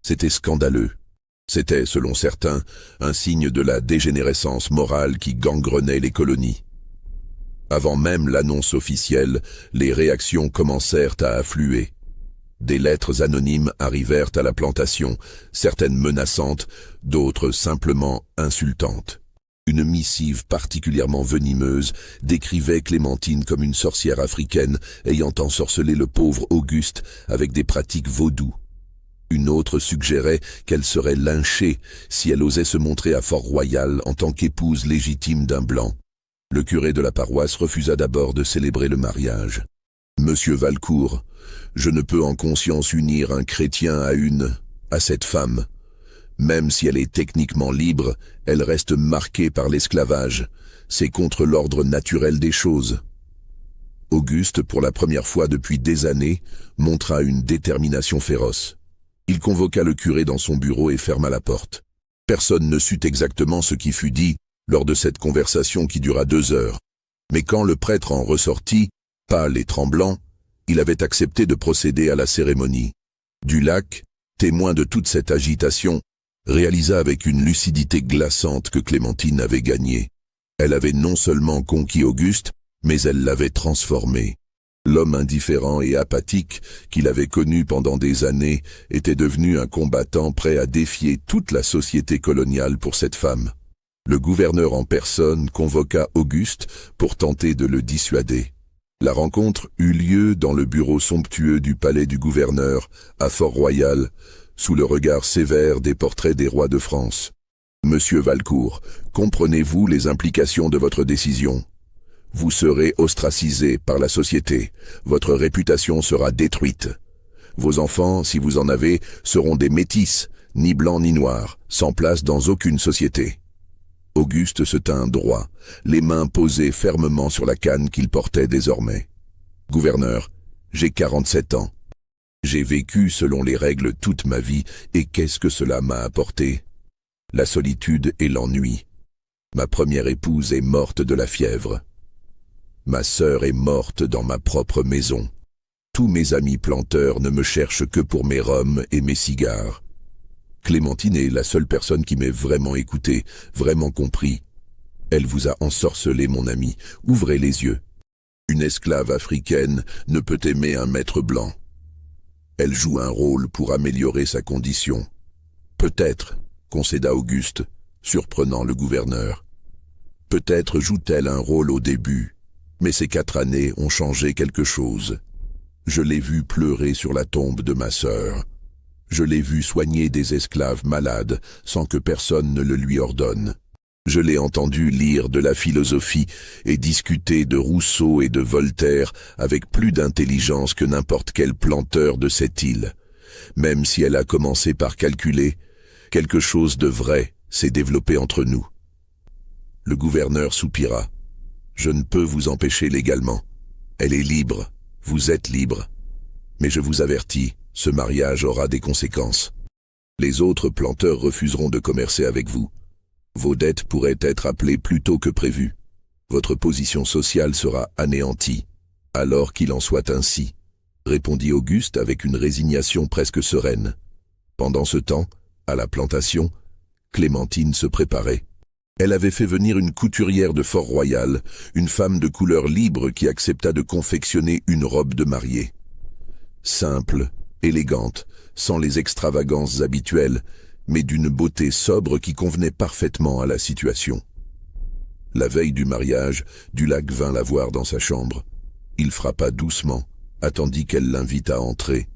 c'était scandaleux. C'était, selon certains, un signe de la dégénérescence morale qui gangrenait les colonies. Avant même l'annonce officielle, les réactions commencèrent à affluer. Des lettres anonymes arrivèrent à la plantation, certaines menaçantes, d'autres simplement insultantes. Une missive particulièrement venimeuse décrivait Clémentine comme une sorcière africaine ayant ensorcelé le pauvre Auguste avec des pratiques vaudou. Une autre suggérait qu'elle serait lynchée si elle osait se montrer à Fort-Royal en tant qu'épouse légitime d'un blanc. Le curé de la paroisse refusa d'abord de célébrer le mariage. « Monsieur Valcourt, je ne peux en conscience unir un chrétien à cette femme. Même si elle est techniquement libre, elle reste marquée par l'esclavage. C'est contre l'ordre naturel des choses. » Auguste, pour la première fois depuis des années, montra une détermination féroce. Il convoqua le curé dans son bureau et ferma la porte. Personne ne sut exactement ce qui fut dit lors de cette conversation qui dura 2 heures. Mais quand le prêtre en ressortit, pâle et tremblant, il avait accepté de procéder à la cérémonie. Dulac, témoin de toute cette agitation, réalisa avec une lucidité glaçante que Clémentine avait gagné. Elle avait non seulement conquis Auguste, mais elle l'avait transformé. L'homme indifférent et apathique qu'il avait connu pendant des années était devenu un combattant prêt à défier toute la société coloniale pour cette femme. Le gouverneur en personne convoqua Auguste pour tenter de le dissuader. La rencontre eut lieu dans le bureau somptueux du palais du gouverneur, à Fort-Royal, sous le regard sévère des portraits des rois de France. « Monsieur Valcourt, comprenez-vous les implications de votre décision ? Vous serez ostracisé par la société, votre réputation sera détruite. Vos enfants, si vous en avez, seront des métis, ni blancs ni noirs, sans place dans aucune société. » Auguste se tint droit, les mains posées fermement sur la canne qu'il portait désormais. « Gouverneur, j'ai 47 ans. J'ai vécu selon les règles toute ma vie, et qu'est-ce que cela m'a apporté ? La solitude et l'ennui. Ma première épouse est morte de la fièvre. Ma sœur est morte dans ma propre maison. Tous mes amis planteurs ne me cherchent que pour mes rhums et mes cigares. Clémentine est la seule personne qui m'ait vraiment écouté, vraiment compris. Elle vous a ensorcelé, mon ami, ouvrez les yeux. Une esclave africaine ne peut aimer un maître blanc. Elle joue un rôle pour améliorer sa condition. Peut-être, concéda Auguste, surprenant le gouverneur. Peut-être joue-t-elle un rôle au début, mais ces 4 années ont changé quelque chose. Je l'ai vue pleurer sur la tombe de ma sœur. Je l'ai vue soigner des esclaves malades sans que personne ne le lui ordonne. Je l'ai entendu lire de la philosophie et discuter de Rousseau et de Voltaire avec plus d'intelligence que n'importe quel planteur de cette île. Même si elle a commencé par calculer, quelque chose de vrai s'est développé entre nous. Le gouverneur soupira. Je ne peux vous empêcher légalement. Elle est libre, vous êtes libre. Mais je vous avertis, ce mariage aura des conséquences. Les autres planteurs refuseront de commercer avec vous. Vos dettes pourraient être appelées plus tôt que prévu. Votre position sociale sera anéantie. Alors qu'il en soit ainsi, répondit Auguste avec une résignation presque sereine. Pendant ce temps, à la plantation, Clémentine se préparait. Elle avait fait venir une couturière de Fort-Royal, une femme de couleur libre qui accepta de confectionner une robe de mariée. Simple, élégante, sans les extravagances habituelles, mais d'une beauté sobre qui convenait parfaitement à la situation. La veille du mariage, Dulac vint la voir dans sa chambre. Il frappa doucement, attendit qu'elle l'invite à entrer.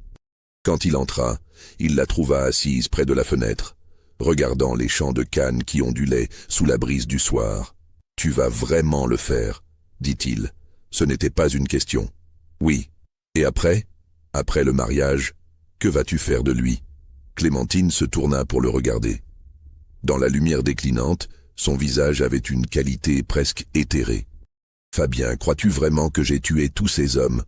Quand il entra, il la trouva assise près de la fenêtre, regardant les champs de canne qui ondulaient sous la brise du soir. « Tu vas vraiment le faire » dit-il. Ce n'était pas une question. « Oui. Et après ? Après le mariage, que vas-tu faire de lui ?» Clémentine se tourna pour le regarder. Dans la lumière déclinante, son visage avait une qualité presque éthérée. « Fabien, crois-tu vraiment que j'ai tué tous ces hommes ?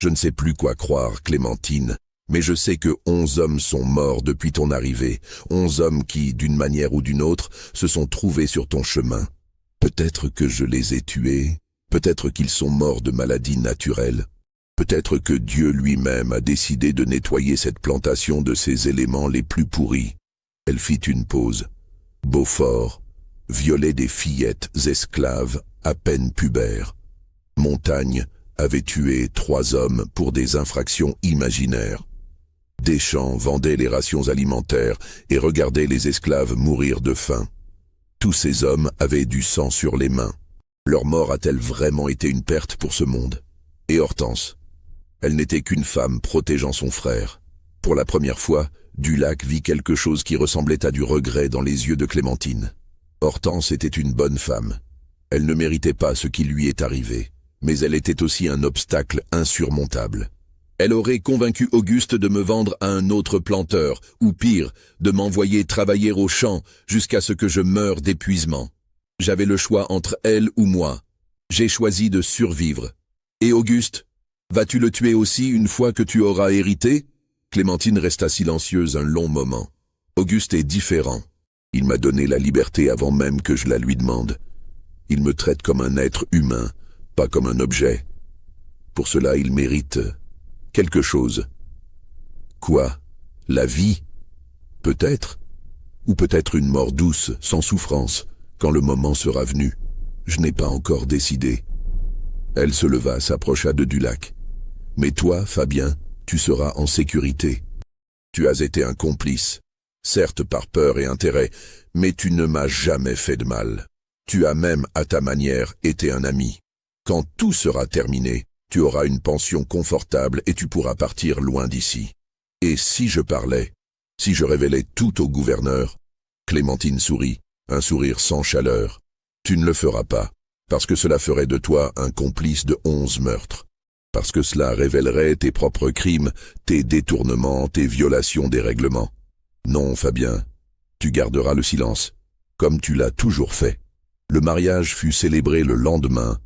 Je ne sais plus quoi croire, Clémentine. Mais je sais que 11 hommes sont morts depuis ton arrivée, 11 hommes qui, d'une manière ou d'une autre, se sont trouvés sur ton chemin. Peut-être que je les ai tués, peut-être qu'ils sont morts de maladies naturelles, peut-être que Dieu lui-même a décidé de nettoyer cette plantation de ses éléments les plus pourris. » Elle fit une pause. Beaufort violait des fillettes esclaves à peine pubères. Montaigne avait tué 3 hommes pour des infractions imaginaires. Deschamps vendait les rations alimentaires et regardait les esclaves mourir de faim. Tous ces hommes avaient du sang sur les mains. Leur mort a-t-elle vraiment été une perte pour ce monde ? Et Hortense ? Elle n'était qu'une femme protégeant son frère. Pour la première fois, Dulac vit quelque chose qui ressemblait à du regret dans les yeux de Clémentine. Hortense était une bonne femme. Elle ne méritait pas ce qui lui est arrivé, mais elle était aussi un obstacle insurmontable. Elle aurait convaincu Auguste de me vendre à un autre planteur, ou pire, de m'envoyer travailler au champ jusqu'à ce que je meure d'épuisement. J'avais le choix entre elle ou moi. J'ai choisi de survivre. Et Auguste, vas-tu le tuer aussi une fois que tu auras hérité ? Clémentine resta silencieuse un long moment. Auguste est différent. Il m'a donné la liberté avant même que je la lui demande. Il me traite comme un être humain, pas comme un objet. Pour cela, il mérite quelque chose. Quoi ? La vie ? Peut-être. Ou peut-être une mort douce, sans souffrance, quand le moment sera venu. Je n'ai pas encore décidé. Elle se leva, s'approcha de Dulac. Mais toi, Fabien, tu seras en sécurité. Tu as été un complice. certes par peur et intérêt, mais tu ne m'as jamais fait de mal. Tu as même, à ta manière, été un ami. Quand tout sera terminé, tu auras une pension confortable et tu pourras partir loin d'ici. Et si je parlais, si je révélais tout au gouverneur? Clémentine sourit, un sourire sans chaleur. Tu ne le feras pas, parce que cela ferait de toi un complice de 11 meurtres. Parce que cela révélerait tes propres crimes, tes détournements, tes violations des règlements. Non, Fabien, tu garderas le silence, comme tu l'as toujours fait. Le mariage fut célébré le lendemain,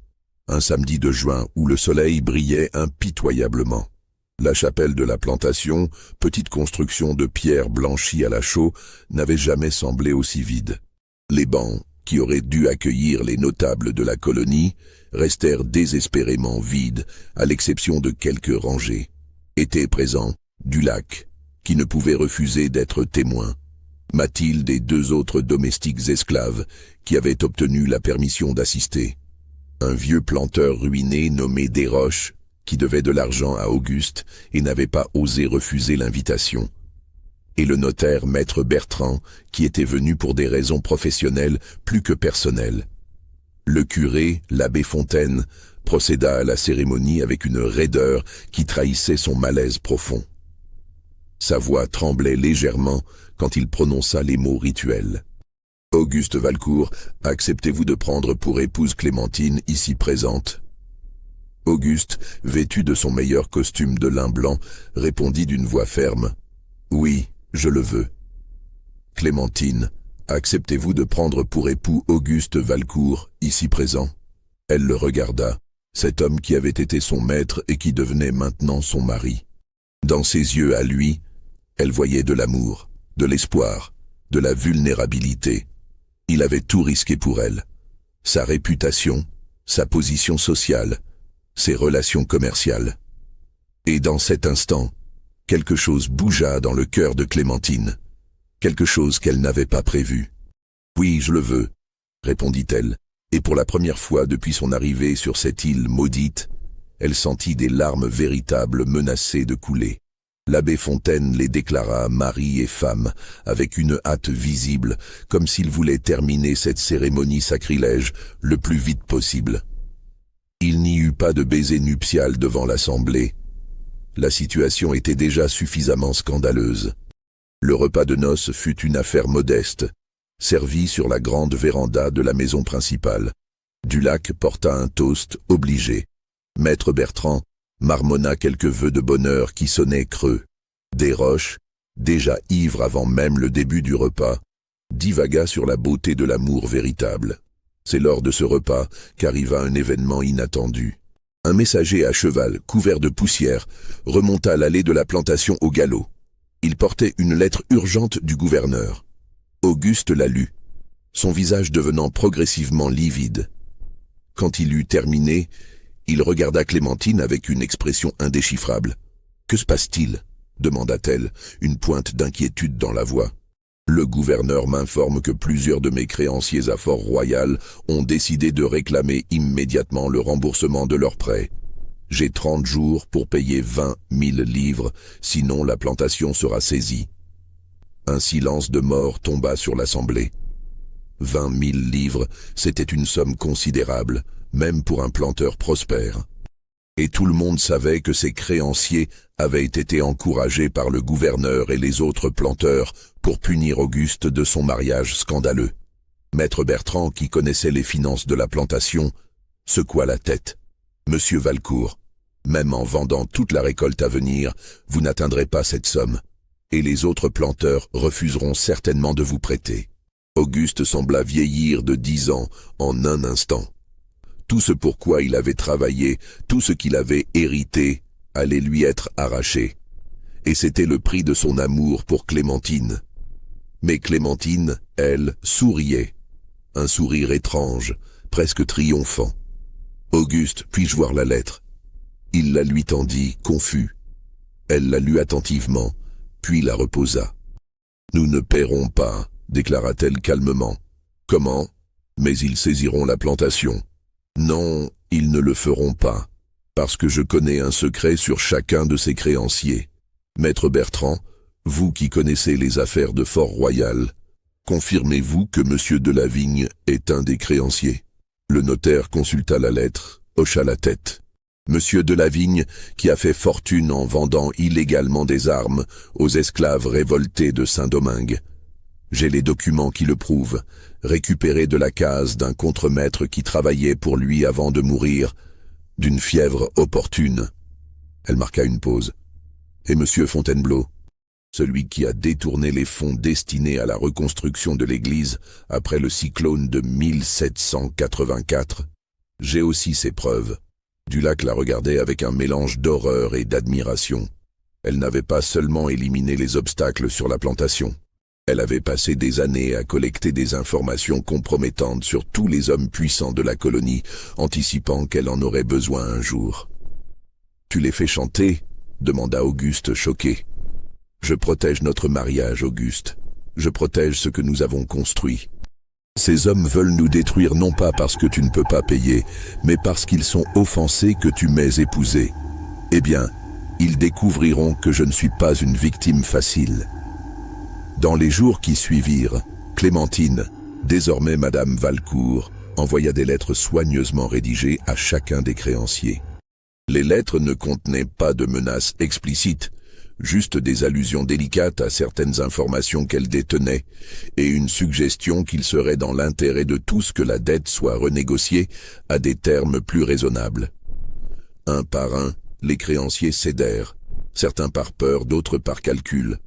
un samedi de juin où le soleil brillait impitoyablement. La chapelle de la plantation, petite construction de pierre blanchie à la chaux, n'avait jamais semblé aussi vide. Les bancs, qui auraient dû accueillir les notables de la colonie, restèrent désespérément vides, à l'exception de quelques rangées. Étaient présents Dulac, qui ne pouvait refuser d'être témoin, Mathilde et 2 autres domestiques esclaves, qui avaient obtenu la permission d'assister, un vieux planteur ruiné nommé Desroches, qui devait de l'argent à Auguste et n'avait pas osé refuser l'invitation, et le notaire maître Bertrand, qui était venu pour des raisons professionnelles plus que personnelles. Le curé, l'abbé Fontaine, procéda à la cérémonie avec une raideur qui trahissait son malaise profond. Sa voix tremblait légèrement quand il prononça les mots rituels. « Auguste Valcourt, acceptez-vous de prendre pour épouse Clémentine ici présente ?» Auguste, vêtu de son meilleur costume de lin blanc, répondit d'une voix ferme. « Oui, je le veux. » « Clémentine, acceptez-vous de prendre pour époux Auguste Valcourt, ici présent ?» Elle le regarda, cet homme qui avait été son maître et qui devenait maintenant son mari. Dans ses yeux à lui, elle voyait de l'amour, de l'espoir, de la vulnérabilité. Il avait tout risqué pour elle. Sa réputation, sa position sociale, ses relations commerciales. Et dans cet instant, quelque chose bougea dans le cœur de Clémentine. Quelque chose qu'elle n'avait pas prévu. « Oui, je le veux », répondit-elle, et pour la première fois depuis son arrivée sur cette île maudite, elle sentit des larmes véritables menacées de couler. L'abbé Fontaine les déclara mari et femme, avec une hâte visible, comme s'il voulait terminer cette cérémonie sacrilège le plus vite possible. Il n'y eut pas de baiser nuptial devant l'assemblée. La situation était déjà suffisamment scandaleuse. Le repas de noces fut une affaire modeste, servi sur la grande véranda de la maison principale. Dulac porta un toast obligé. Maître Bertrand marmonna quelques vœux de bonheur qui sonnaient creux. Desroches, déjà ivre avant même le début du repas, divagua sur la beauté de l'amour véritable. C'est lors de ce repas qu'arriva un événement inattendu. Un messager à cheval, couvert de poussière, remonta l'allée de la plantation au galop. Il portait une lettre urgente du gouverneur. Auguste la lut, son visage devenant progressivement livide. Quand il eut terminé, il regarda Clémentine avec une expression indéchiffrable. « Que se passe-t-il » demanda-t-elle, une pointe d'inquiétude dans la voix. « Le gouverneur m'informe que plusieurs de mes créanciers à Fort-Royal ont décidé de réclamer immédiatement le remboursement de leurs prêts. J'ai 30 jours pour payer 20 000 livres, sinon la plantation sera saisie. » Un silence de mort tomba sur l'assemblée. 20 000 livres, c'était une somme considérable, même pour un planteur prospère. Et tout le monde savait que ces créanciers avaient été encouragés par le gouverneur et les autres planteurs pour punir Auguste de son mariage scandaleux. Maître Bertrand, qui connaissait les finances de la plantation, secoua la tête. « Monsieur Valcourt, même en vendant toute la récolte à venir, vous n'atteindrez pas cette somme, et les autres planteurs refuseront certainement de vous prêter. » Auguste sembla vieillir de 10 ans en un instant. Tout ce pourquoi il avait travaillé, tout ce qu'il avait hérité, allait lui être arraché. Et c'était le prix de son amour pour Clémentine. Mais Clémentine, elle, souriait. Un sourire étrange, presque triomphant. « Auguste, puis-je voir la lettre ?» Il la lui tendit, confus. Elle la lut attentivement, puis la reposa. « Nous ne paierons pas, » déclara-t-elle calmement. « Comment ? Mais ils saisiront la plantation. » « Non, ils ne le feront pas, parce que je connais un secret sur chacun de ces créanciers. Maître Bertrand, Vous qui connaissez les affaires de Fort-Royal, confirmez-vous que M. Delavigne est un des créanciers? Le notaire consulta la lettre, hocha la tête. Monsieur Delavigne, qui a fait fortune en vendant illégalement des armes aux esclaves révoltés de Saint-Domingue. J'ai les documents qui le prouvent, récupérés de la case d'un contremaître qui travaillait pour lui avant de mourir, d'une fièvre opportune. Elle marqua une pause. Et Monsieur Fontainebleau, celui qui a détourné les fonds destinés à la reconstruction de l'église après le cyclone de 1784. J'ai aussi ses preuves. Dulac la regardait avec un mélange d'horreur et d'admiration. Elle n'avait pas seulement éliminé les obstacles sur la plantation. Elle avait passé des années à collecter des informations compromettantes sur tous les hommes puissants de la colonie, anticipant qu'elle en aurait besoin un jour. « Tu les fais chanter ?» demanda Auguste choqué. « Je protège notre mariage, Auguste. Je protège ce que nous avons construit. Ces hommes veulent nous détruire non pas parce que tu ne peux pas payer, mais parce qu'ils sont offensés que tu m'aies épousé. Eh bien, ils découvriront que je ne suis pas une victime facile. » Dans les jours qui suivirent, Clémentine, désormais Madame Valcourt, envoya des lettres soigneusement rédigées à chacun des créanciers. Les lettres ne contenaient pas de menaces explicites, juste des allusions délicates à certaines informations qu'elle détenait, et une suggestion qu'il serait dans l'intérêt de tous que la dette soit renégociée à des termes plus raisonnables. Un par un, les créanciers cédèrent, certains par peur, d'autres par calcul.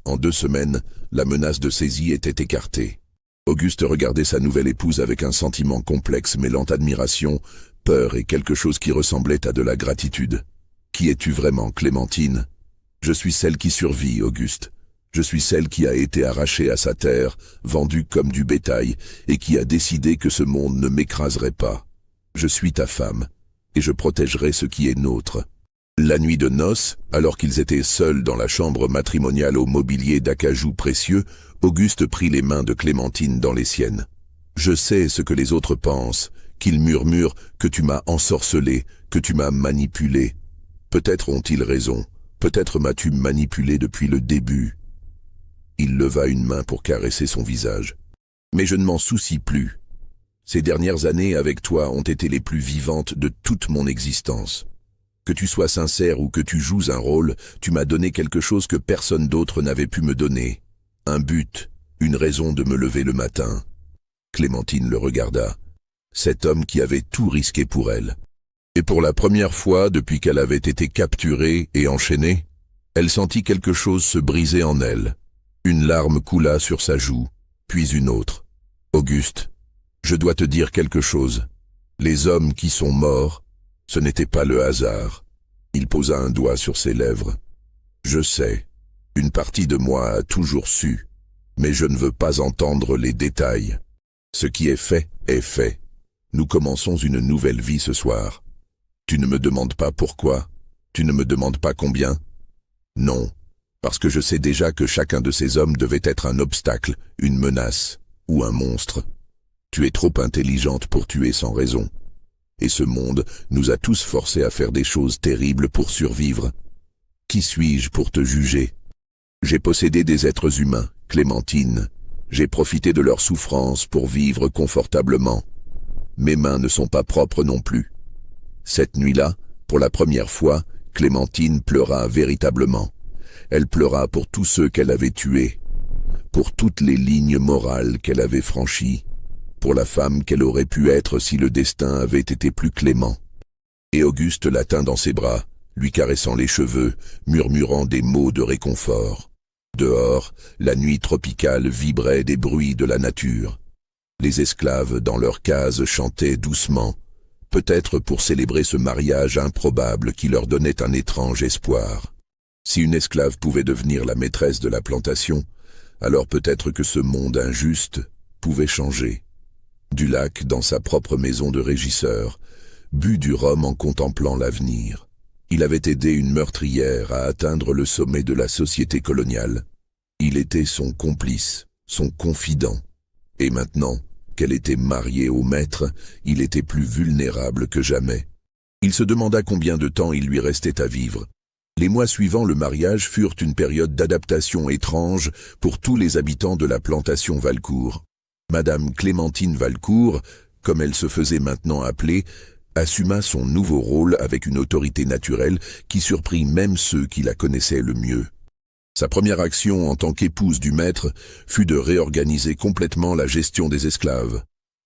En 2 semaines, la menace de saisie était écartée. Auguste regardait sa nouvelle épouse avec un sentiment complexe mêlant admiration, peur et quelque chose qui ressemblait à de la gratitude. « Qui es-tu vraiment, Clémentine ? » « Je suis celle qui survit, Auguste. Je suis celle qui a été arrachée à sa terre, vendue comme du bétail, et qui a décidé que ce monde ne m'écraserait pas. Je suis ta femme, et je protégerai ce qui est nôtre. » La nuit de noces, alors qu'ils étaient seuls dans la chambre matrimoniale au mobilier d'acajou précieux, Auguste prit les mains de Clémentine dans les siennes. « Je sais ce que les autres pensent, qu'ils murmurent que tu m'as ensorcelé, que tu m'as manipulé. Peut-être ont-ils raison. Peut-être m'as-tu manipulé depuis le début. » Il leva une main pour caresser son visage. « Mais je ne m'en soucie plus. Ces dernières années avec toi ont été les plus vivantes de toute mon existence. Que tu sois sincère ou que tu joues un rôle, tu m'as donné quelque chose que personne d'autre n'avait pu me donner. Un but, une raison de me lever le matin. » Clémentine le regarda. Cet homme qui avait tout risqué pour elle. Et pour la première fois depuis qu'elle avait été capturée et enchaînée, elle sentit quelque chose se briser en elle. Une larme coula sur sa joue, puis une autre. « Auguste, je dois te dire quelque chose. Les hommes qui sont morts, ce n'était pas le hasard. » Il posa un doigt sur ses lèvres. « Je sais, une partie de moi a toujours su, mais je ne veux pas entendre les détails. Ce qui est fait est fait. Nous commençons une nouvelle vie ce soir. Tu ne me demandes pas pourquoi, tu ne me demandes pas combien. Non, parce que je sais déjà que chacun de ces hommes devait être un obstacle, une menace ou un monstre. Tu es trop intelligente pour tuer sans raison. Et ce monde nous a tous forcés à faire des choses terribles pour survivre. Qui suis-je pour te juger? J'ai possédé des êtres humains, Clémentine. J'ai profité de leur souffrance pour vivre confortablement. Mes mains ne sont pas propres non plus. Cette nuit-là, pour la première fois, Clémentine pleura véritablement. Elle pleura pour tous ceux qu'elle avait tués, pour toutes les lignes morales qu'elle avait franchies, pour la femme qu'elle aurait pu être si le destin avait été plus clément. Et Auguste la tint dans ses bras, lui caressant les cheveux, murmurant des mots de réconfort. Dehors, la nuit tropicale vibrait des bruits de la nature. Les esclaves dans leurs cases chantaient doucement, peut-être pour célébrer ce mariage improbable qui leur donnait un étrange espoir. Si une esclave pouvait devenir la maîtresse de la plantation, alors peut-être que ce monde injuste pouvait changer. Dulac, dans sa propre maison de régisseur, but du rhum en contemplant l'avenir. Il avait aidé une meurtrière à atteindre le sommet de la société coloniale. Il était son complice, son confident. Et maintenant, qu'elle était mariée au maître, il était plus vulnérable que jamais. Il se demanda combien de temps il lui restait à vivre. Les mois suivant le mariage furent une période d'adaptation étrange pour tous les habitants de la plantation Valcourt. Madame Clémentine Valcourt, comme elle se faisait maintenant appeler, assuma son nouveau rôle avec une autorité naturelle qui surprit même ceux qui la connaissaient le mieux. Sa première action en tant qu'épouse du maître fut de réorganiser complètement la gestion des esclaves.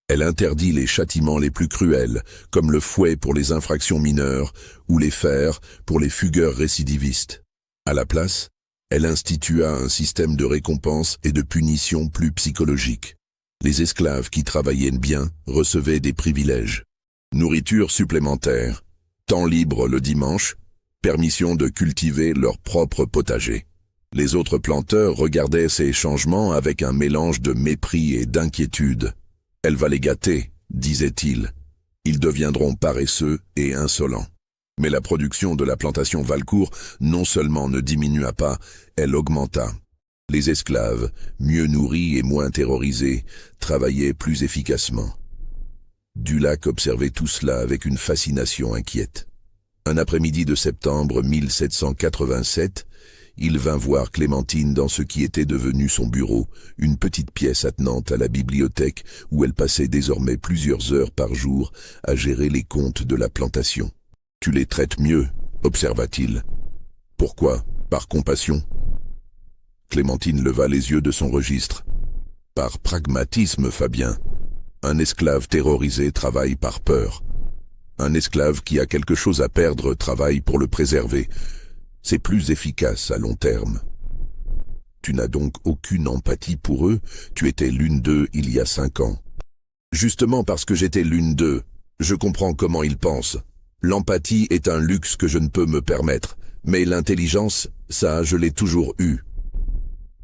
Elle interdit les châtiments les plus cruels, comme le fouet pour les infractions mineures ou les fers pour les fugueurs récidivistes. À la place, elle institua un système de récompense et de punition plus psychologique. Les esclaves qui travaillaient bien recevaient des privilèges. Nourriture supplémentaire, temps libre le dimanche, permission de cultiver leur propre potager. Les autres planteurs regardaient ces changements avec un mélange de mépris et d'inquiétude. « Elle va les gâter », disait-il. « Ils deviendront paresseux et insolents. » Mais la production de la plantation Valcourt non seulement ne diminua pas, elle augmenta. Les esclaves, mieux nourris et moins terrorisés, travaillaient plus efficacement. Dulac observait tout cela avec une fascination inquiète. Un après-midi de septembre 1787, il vint voir Clémentine dans ce qui était devenu son bureau, une petite pièce attenante à la bibliothèque où elle passait désormais plusieurs heures par jour à gérer les comptes de la plantation. « Tu les traites mieux », observa-t-il. « Pourquoi? Par compassion ?» Clémentine leva les yeux de son registre. « Par pragmatisme, Fabien. Un esclave terrorisé travaille par peur. Un esclave qui a quelque chose à perdre travaille pour le préserver. C'est plus efficace à long terme. Tu n'as donc aucune empathie pour eux, tu étais l'une d'eux il y a 5 ans. Justement parce que j'étais l'une d'eux, je comprends comment ils pensent. L'empathie est un luxe que je ne peux me permettre, mais l'intelligence, ça, je l'ai toujours eu.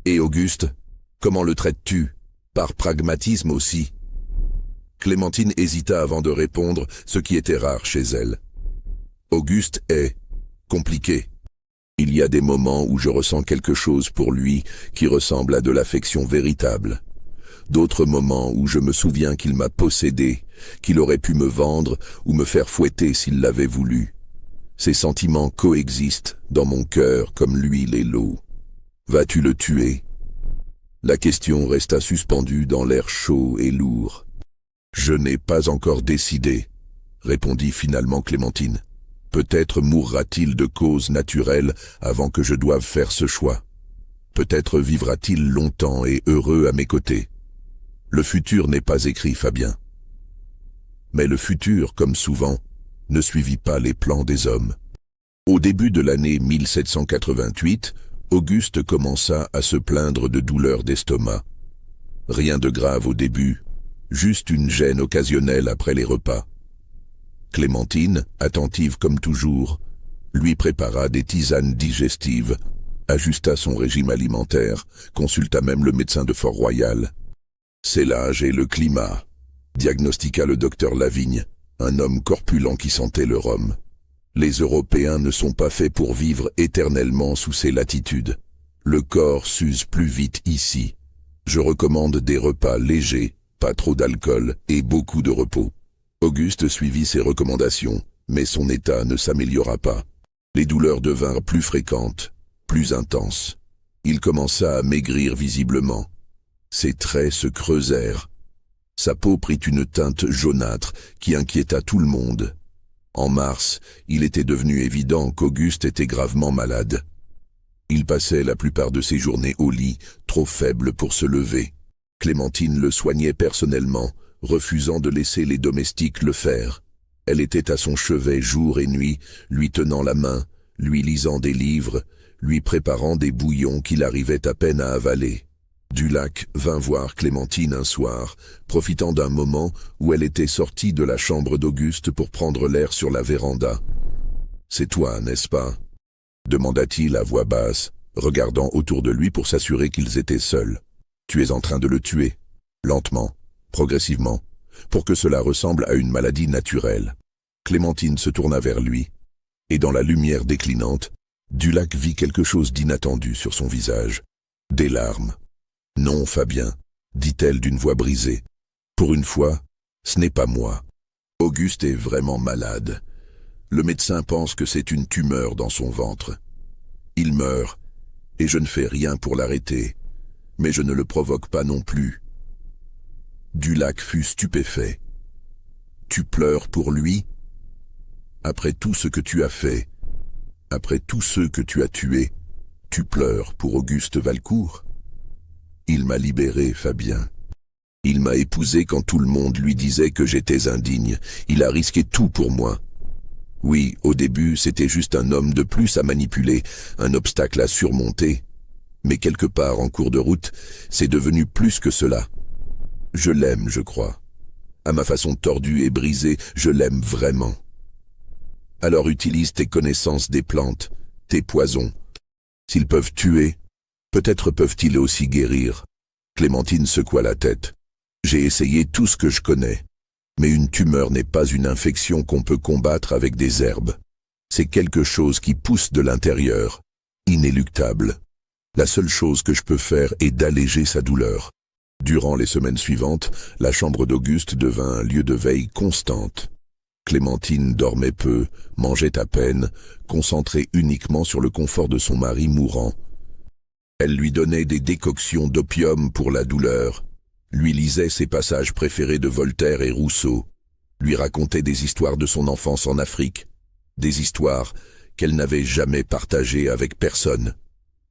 Et Auguste, comment le traites-tu? Par pragmatisme aussi. Clémentine hésita avant de répondre, ce qui était rare chez elle. Auguste est compliqué. Il y a des moments où je ressens quelque chose pour lui qui ressemble à de l'affection véritable. D'autres moments où je me souviens qu'il m'a possédé, qu'il aurait pu me vendre ou me faire fouetter s'il l'avait voulu. Ces sentiments coexistent dans mon cœur comme l'huile et l'eau. Vas-tu le tuer? La question resta suspendue dans l'air chaud et lourd. Je n'ai pas encore décidé, répondit finalement Clémentine. Peut-être mourra-t-il de cause naturelle avant que je doive faire ce choix. Peut-être vivra-t-il longtemps et heureux à mes côtés. Le futur n'est pas écrit, Fabien. Mais le futur, comme souvent, ne suivit pas les plans des hommes. Au début de l'année 1788, Auguste commença à se plaindre de douleurs d'estomac. Rien de grave au début, juste une gêne occasionnelle après les repas. Clémentine, attentive comme toujours, lui prépara des tisanes digestives, ajusta son régime alimentaire, consulta même le médecin de Fort-Royal. « C'est l'âge et le climat », diagnostiqua le docteur Lavigne, un homme corpulent qui sentait le rhum. « Les Européens ne sont pas faits pour vivre éternellement sous ces latitudes. Le corps s'use plus vite ici. Je recommande des repas légers, pas trop d'alcool et beaucoup de repos. » Auguste suivit ses recommandations, mais son état ne s'améliora pas. Les douleurs devinrent plus fréquentes, plus intenses. Il commença à maigrir visiblement. Ses traits se creusèrent. Sa peau prit une teinte jaunâtre qui inquiéta tout le monde. En mars, il était devenu évident qu'Auguste était gravement malade. Il passait la plupart de ses journées au lit, trop faible pour se lever. Clémentine le soignait personnellement, refusant de laisser les domestiques le faire. Elle était à son chevet jour et nuit, lui tenant la main, lui lisant des livres, lui préparant des bouillons qu'il arrivait à peine à avaler. Dulac vint voir Clémentine un soir, profitant d'un moment où elle était sortie de la chambre d'Auguste pour prendre l'air sur la véranda. « C'est toi, n'est-ce pas ?» demanda-t-il à voix basse, regardant autour de lui pour s'assurer qu'ils étaient seuls. « Tu es en train de le tuer, lentement. Progressivement, pour que cela ressemble à une maladie naturelle. » Clémentine se tourna vers lui, et dans la lumière déclinante, Dulac vit quelque chose d'inattendu sur son visage. Des larmes. « Non, Fabien, » dit-elle d'une voix brisée. « Pour une fois, ce n'est pas moi. Auguste est vraiment malade. Le médecin pense que c'est une tumeur dans son ventre. Il meurt, et je ne fais rien pour l'arrêter, mais je ne le provoque pas non plus. Dulac fut stupéfait. Tu pleures pour lui? Après tout ce que tu as fait, après tous ceux que tu as tués, tu pleures pour Auguste Valcourt? Il m'a libéré, Fabien. Il m'a épousé quand tout le monde lui disait que j'étais indigne. Il a risqué tout pour moi. Oui, au début, c'était juste un homme de plus à manipuler, un obstacle à surmonter. Mais quelque part en cours de route, c'est devenu plus que cela. Je l'aime, je crois. À ma façon tordue et brisée, je l'aime vraiment. Alors utilise tes connaissances des plantes, tes poisons. S'ils peuvent tuer, peut-être peuvent-ils aussi guérir. Clémentine secoua la tête. J'ai essayé tout ce que je connais. Mais une tumeur n'est pas une infection qu'on peut combattre avec des herbes. C'est quelque chose qui pousse de l'intérieur, inéluctable. La seule chose que je peux faire est d'alléger sa douleur. Durant les semaines suivantes, la chambre d'Auguste devint un lieu de veille constante. Clémentine dormait peu, mangeait à peine, concentrée uniquement sur le confort de son mari mourant. Elle lui donnait des décoctions d'opium pour la douleur, lui lisait ses passages préférés de Voltaire et Rousseau, lui racontait des histoires de son enfance en Afrique, des histoires qu'elle n'avait jamais partagées avec personne.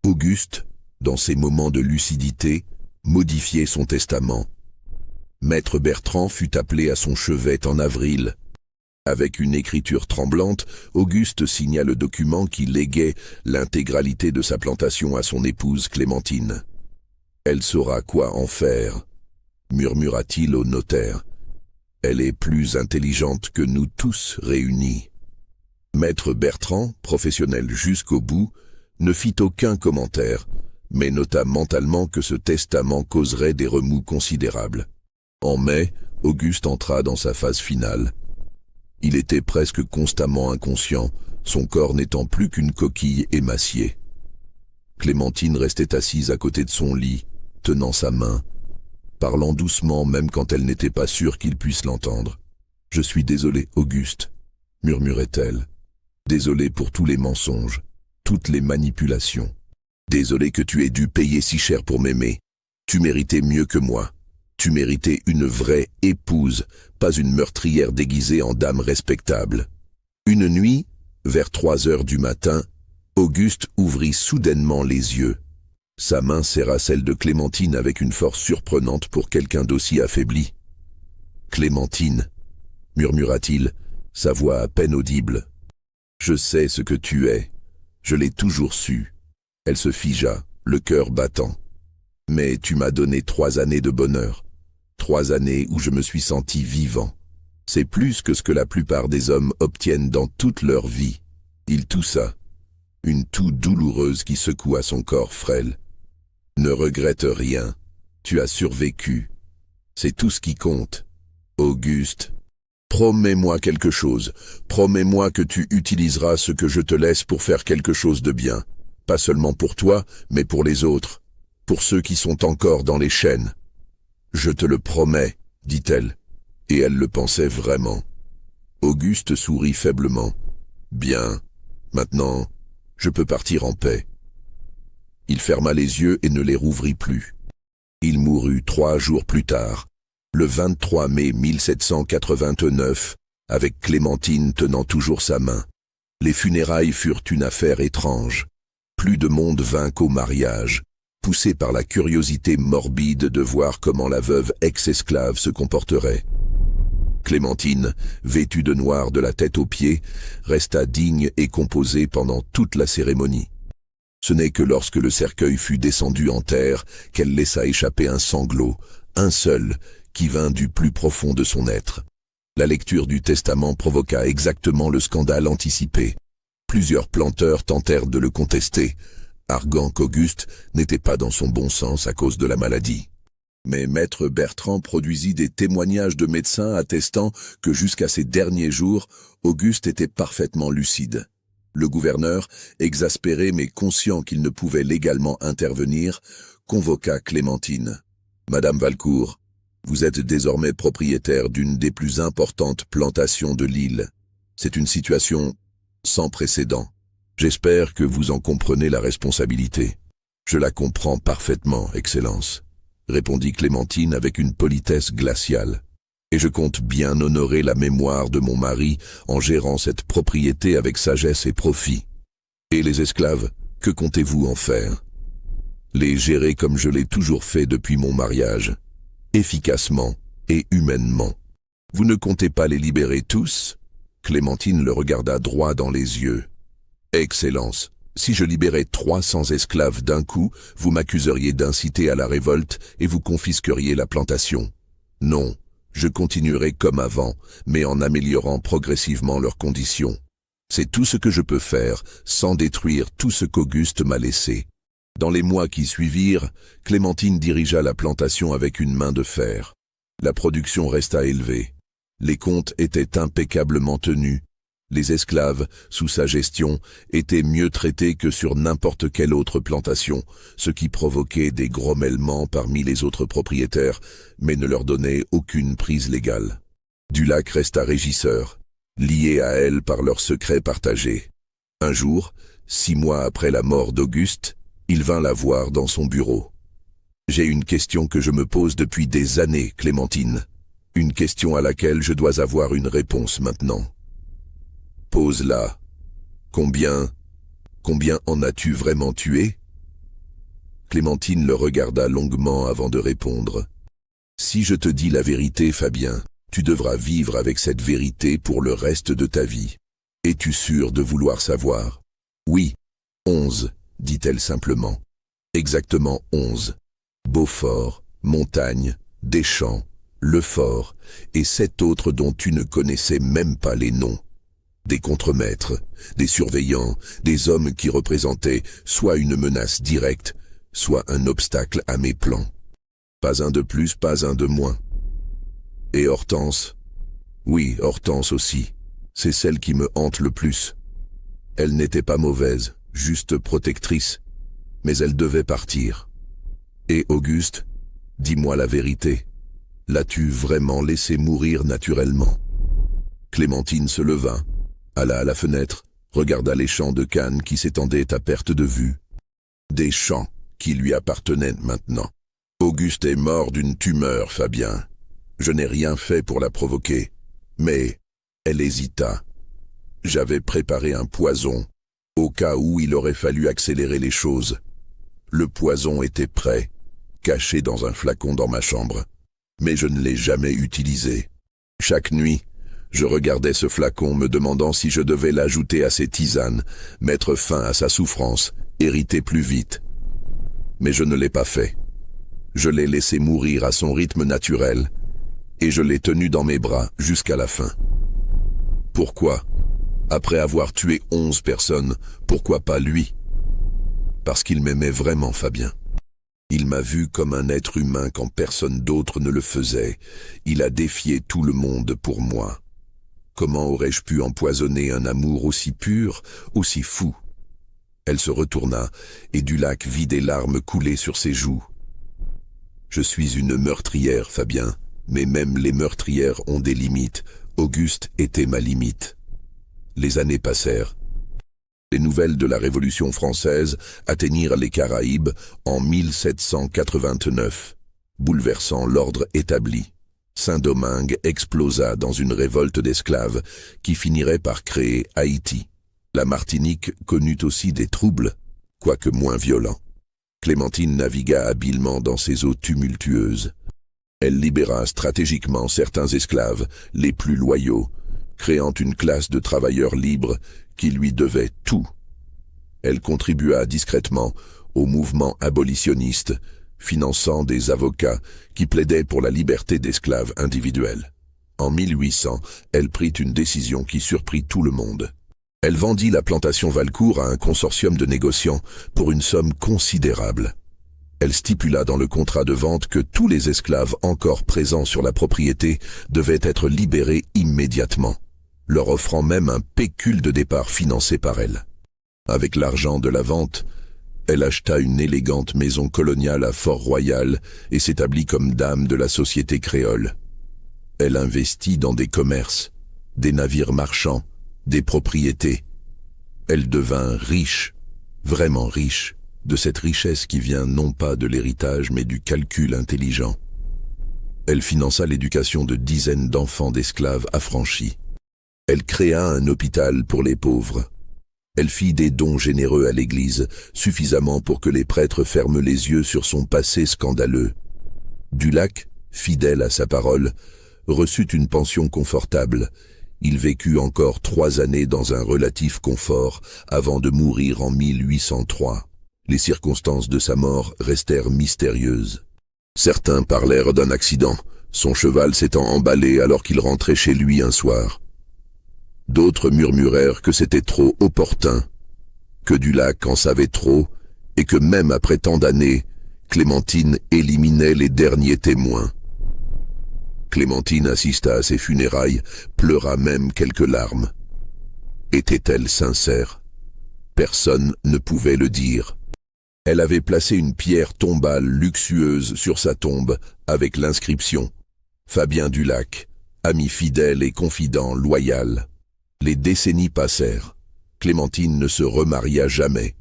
Auguste, dans ses moments de lucidité, modifiait son testament. Maître Bertrand fut appelé à son chevet en avril. Avec une écriture tremblante, Auguste signa le document qui léguait l'intégralité de sa plantation à son épouse Clémentine. « Elle saura quoi en faire » murmura-t-il au notaire. « Elle est plus intelligente que nous tous réunis. » Maître Bertrand, professionnel jusqu'au bout, ne fit aucun commentaire, mais nota mentalement que ce testament causerait des remous considérables. En mai, Auguste entra dans sa phase finale. Il était presque constamment inconscient, son corps n'étant plus qu'une coquille émaciée. Clémentine restait assise à côté de son lit, tenant sa main, parlant doucement même quand elle n'était pas sûre qu'il puisse l'entendre. « Je suis désolée, Auguste, » murmurait-elle. « Désolée pour tous les mensonges, toutes les manipulations. Désolée que tu aies dû payer si cher pour m'aimer. Tu méritais mieux que moi. Tu méritais une vraie épouse, pas une meurtrière déguisée en dame respectable. » Une nuit, vers 3 heures du matin, Auguste ouvrit soudainement les yeux. Sa main serra celle de Clémentine avec une force surprenante pour quelqu'un d'aussi affaibli. « Clémentine, » murmura-t-il, sa voix à peine audible. « Je sais ce que tu es. Je l'ai toujours su. » Elle se figea, le cœur battant. « Mais tu m'as donné 3 années de bonheur. 3 années où je me suis senti vivant. C'est plus que ce que la plupart des hommes obtiennent dans toute leur vie. » Il toussa, une toux douloureuse qui secoua son corps frêle. « Ne regrette rien. Tu as survécu. C'est tout ce qui compte. Auguste, promets-moi quelque chose. Promets-moi que tu utiliseras ce que je te laisse pour faire quelque chose de bien. Pas seulement pour toi, mais pour les autres. Pour ceux qui sont encore dans les chaînes. » « Je te le promets, » dit-elle, et elle le pensait vraiment. Auguste sourit faiblement. « Bien, maintenant, je peux partir en paix. » Il ferma les yeux et ne les rouvrit plus. Il mourut 3 jours plus tard, le 23 mai 1789, avec Clémentine tenant toujours sa main. Les funérailles furent une affaire étrange. Plus de monde vint qu'au mariage, poussé par la curiosité morbide de voir comment la veuve ex-esclave se comporterait. Clémentine, vêtue de noir de la tête aux pieds, resta digne et composée pendant toute la cérémonie. Ce n'est que lorsque le cercueil fut descendu en terre qu'elle laissa échapper un sanglot, un seul, qui vint du plus profond de son être. La lecture du testament provoqua exactement le scandale anticipé. Plusieurs planteurs tentèrent de le contester, arguant qu'Auguste n'était pas dans son bon sens à cause de la maladie. Mais Maître Bertrand produisit des témoignages de médecins attestant que jusqu'à ses derniers jours, Auguste était parfaitement lucide. Le gouverneur, exaspéré mais conscient qu'il ne pouvait légalement intervenir, convoqua Clémentine. « Madame Valcourt, vous êtes désormais propriétaire d'une des plus importantes plantations de l'île. C'est une situation sans précédent. J'espère que vous en comprenez la responsabilité. Je la comprends parfaitement, Excellence, répondit Clémentine avec une politesse glaciale. Et je compte bien honorer la mémoire de mon mari en gérant cette propriété avec sagesse et profit. Et les esclaves, que comptez-vous en faire? Les gérer comme je l'ai toujours fait depuis mon mariage, efficacement et humainement. Vous ne comptez pas les libérer tous? Clémentine le regarda droit dans les yeux. Excellence, si je libérais 300 esclaves d'un coup, vous m'accuseriez d'inciter à la révolte et vous confisqueriez la plantation. Non, je continuerai comme avant, mais en améliorant progressivement leurs conditions. C'est tout ce que je peux faire, sans détruire tout ce qu'Auguste m'a laissé. Dans les mois qui suivirent, Clémentine dirigea la plantation avec une main de fer. La production resta élevée. Les comptes étaient impeccablement tenus. Les esclaves, sous sa gestion, étaient mieux traités que sur n'importe quelle autre plantation, ce qui provoquait des grommellement parmi les autres propriétaires, mais ne leur donnait aucune prise légale. Dulac resta régisseur, lié à elle par leurs secrets partagés. Un jour, 6 mois après la mort d'Auguste, il vint la voir dans son bureau. « J'ai une question que je me pose depuis des années, Clémentine. Une question à laquelle je dois avoir une réponse maintenant. » Pose-la. Combien en as-tu vraiment tué? Clémentine le regarda longuement avant de répondre. Si je te dis la vérité, Fabien, tu devras vivre avec cette vérité pour le reste de ta vie. Es-tu sûr de vouloir savoir? Oui, 11, dit-elle simplement. Exactement 11. Beaufort, Montagne, Deschamps, Lefort, et 7 autres dont tu ne connaissais même pas les noms. Des contremaîtres, des surveillants, des hommes qui représentaient soit une menace directe, soit un obstacle à mes plans. Pas un de plus, pas un de moins. Et Hortense? Oui, Hortense aussi. C'est celle qui me hante le plus. Elle n'était pas mauvaise, juste protectrice, mais elle devait partir. Et Auguste, dis-moi la vérité. L'as-tu vraiment laissé mourir naturellement? Clémentine se leva, alla à la fenêtre, regarda les champs de canne qui s'étendaient à perte de vue. Des champs qui lui appartenaient maintenant. Auguste est mort d'une tumeur, Fabien. Je n'ai rien fait pour la provoquer, mais elle hésita. J'avais préparé un poison, au cas où il aurait fallu accélérer les choses. Le poison était prêt, caché dans un flacon dans ma chambre, mais je ne l'ai jamais utilisé. Chaque nuit, je regardais ce flacon me demandant si je devais l'ajouter à ses tisanes, mettre fin à sa souffrance, hériter plus vite. Mais je ne l'ai pas fait. Je l'ai laissé mourir à son rythme naturel, et je l'ai tenu dans mes bras jusqu'à la fin. Pourquoi? Après avoir tué 11 personnes, pourquoi pas lui? Parce qu'il m'aimait vraiment, Fabien. Il m'a vu comme un être humain quand personne d'autre ne le faisait. Il a défié tout le monde pour moi. Comment aurais-je pu empoisonner un amour aussi pur, aussi fou? Elle se retourna, et Dulac vit des larmes couler sur ses joues. Je suis une meurtrière, Fabien, mais même les meurtrières ont des limites. Auguste était ma limite. Les années passèrent. Les nouvelles de la Révolution française atteignirent les Caraïbes en 1789, bouleversant l'ordre établi. Saint-Domingue explosa dans une révolte d'esclaves qui finirait par créer Haïti. La Martinique connut aussi des troubles, quoique moins violents. Clémentine navigua habilement dans ces eaux tumultueuses. Elle libéra stratégiquement certains esclaves, les plus loyaux, créant une classe de travailleurs libres qui lui devaient tout. Elle contribua discrètement au mouvement abolitionniste, finançant des avocats qui plaidaient pour la liberté d'esclaves individuels. En 1800, elle prit une décision qui surprit tout le monde. Elle vendit la plantation Valcourt à un consortium de négociants pour une somme considérable. Elle stipula dans le contrat de vente que tous les esclaves encore présents sur la propriété devaient être libérés immédiatement, leur offrant même un pécule de départ financé par elle. Avec l'argent de la vente, elle acheta une élégante maison coloniale à Fort-Royal et s'établit comme dame de la société créole. Elle investit dans des commerces, des navires marchands, des propriétés. Elle devint riche, vraiment riche, de cette richesse qui vient non pas de l'héritage mais du calcul intelligent. Elle finança l'éducation de dizaines d'enfants d'esclaves affranchis. Elle créa un hôpital pour les pauvres. Elle fit des dons généreux à l'Église, suffisamment pour que les prêtres ferment les yeux sur son passé scandaleux. Dulac, fidèle à sa parole, reçut une pension confortable. Il vécut encore 3 années dans un relatif confort avant de mourir en 1803. Les circonstances de sa mort restèrent mystérieuses. Certains parlèrent d'un accident, son cheval s'étant emballé alors qu'il rentrait chez lui un soir. D'autres murmurèrent que c'était trop opportun, que Dulac en savait trop et que même après tant d'années, Clémentine éliminait les derniers témoins. Clémentine assista à ses funérailles, pleura même quelques larmes. Était-elle sincère? Personne ne pouvait le dire. Elle avait placé une pierre tombale luxueuse sur sa tombe avec l'inscription « Fabien Dulac, ami fidèle et confident loyal ». Les décennies passèrent. Clémentine ne se remaria jamais.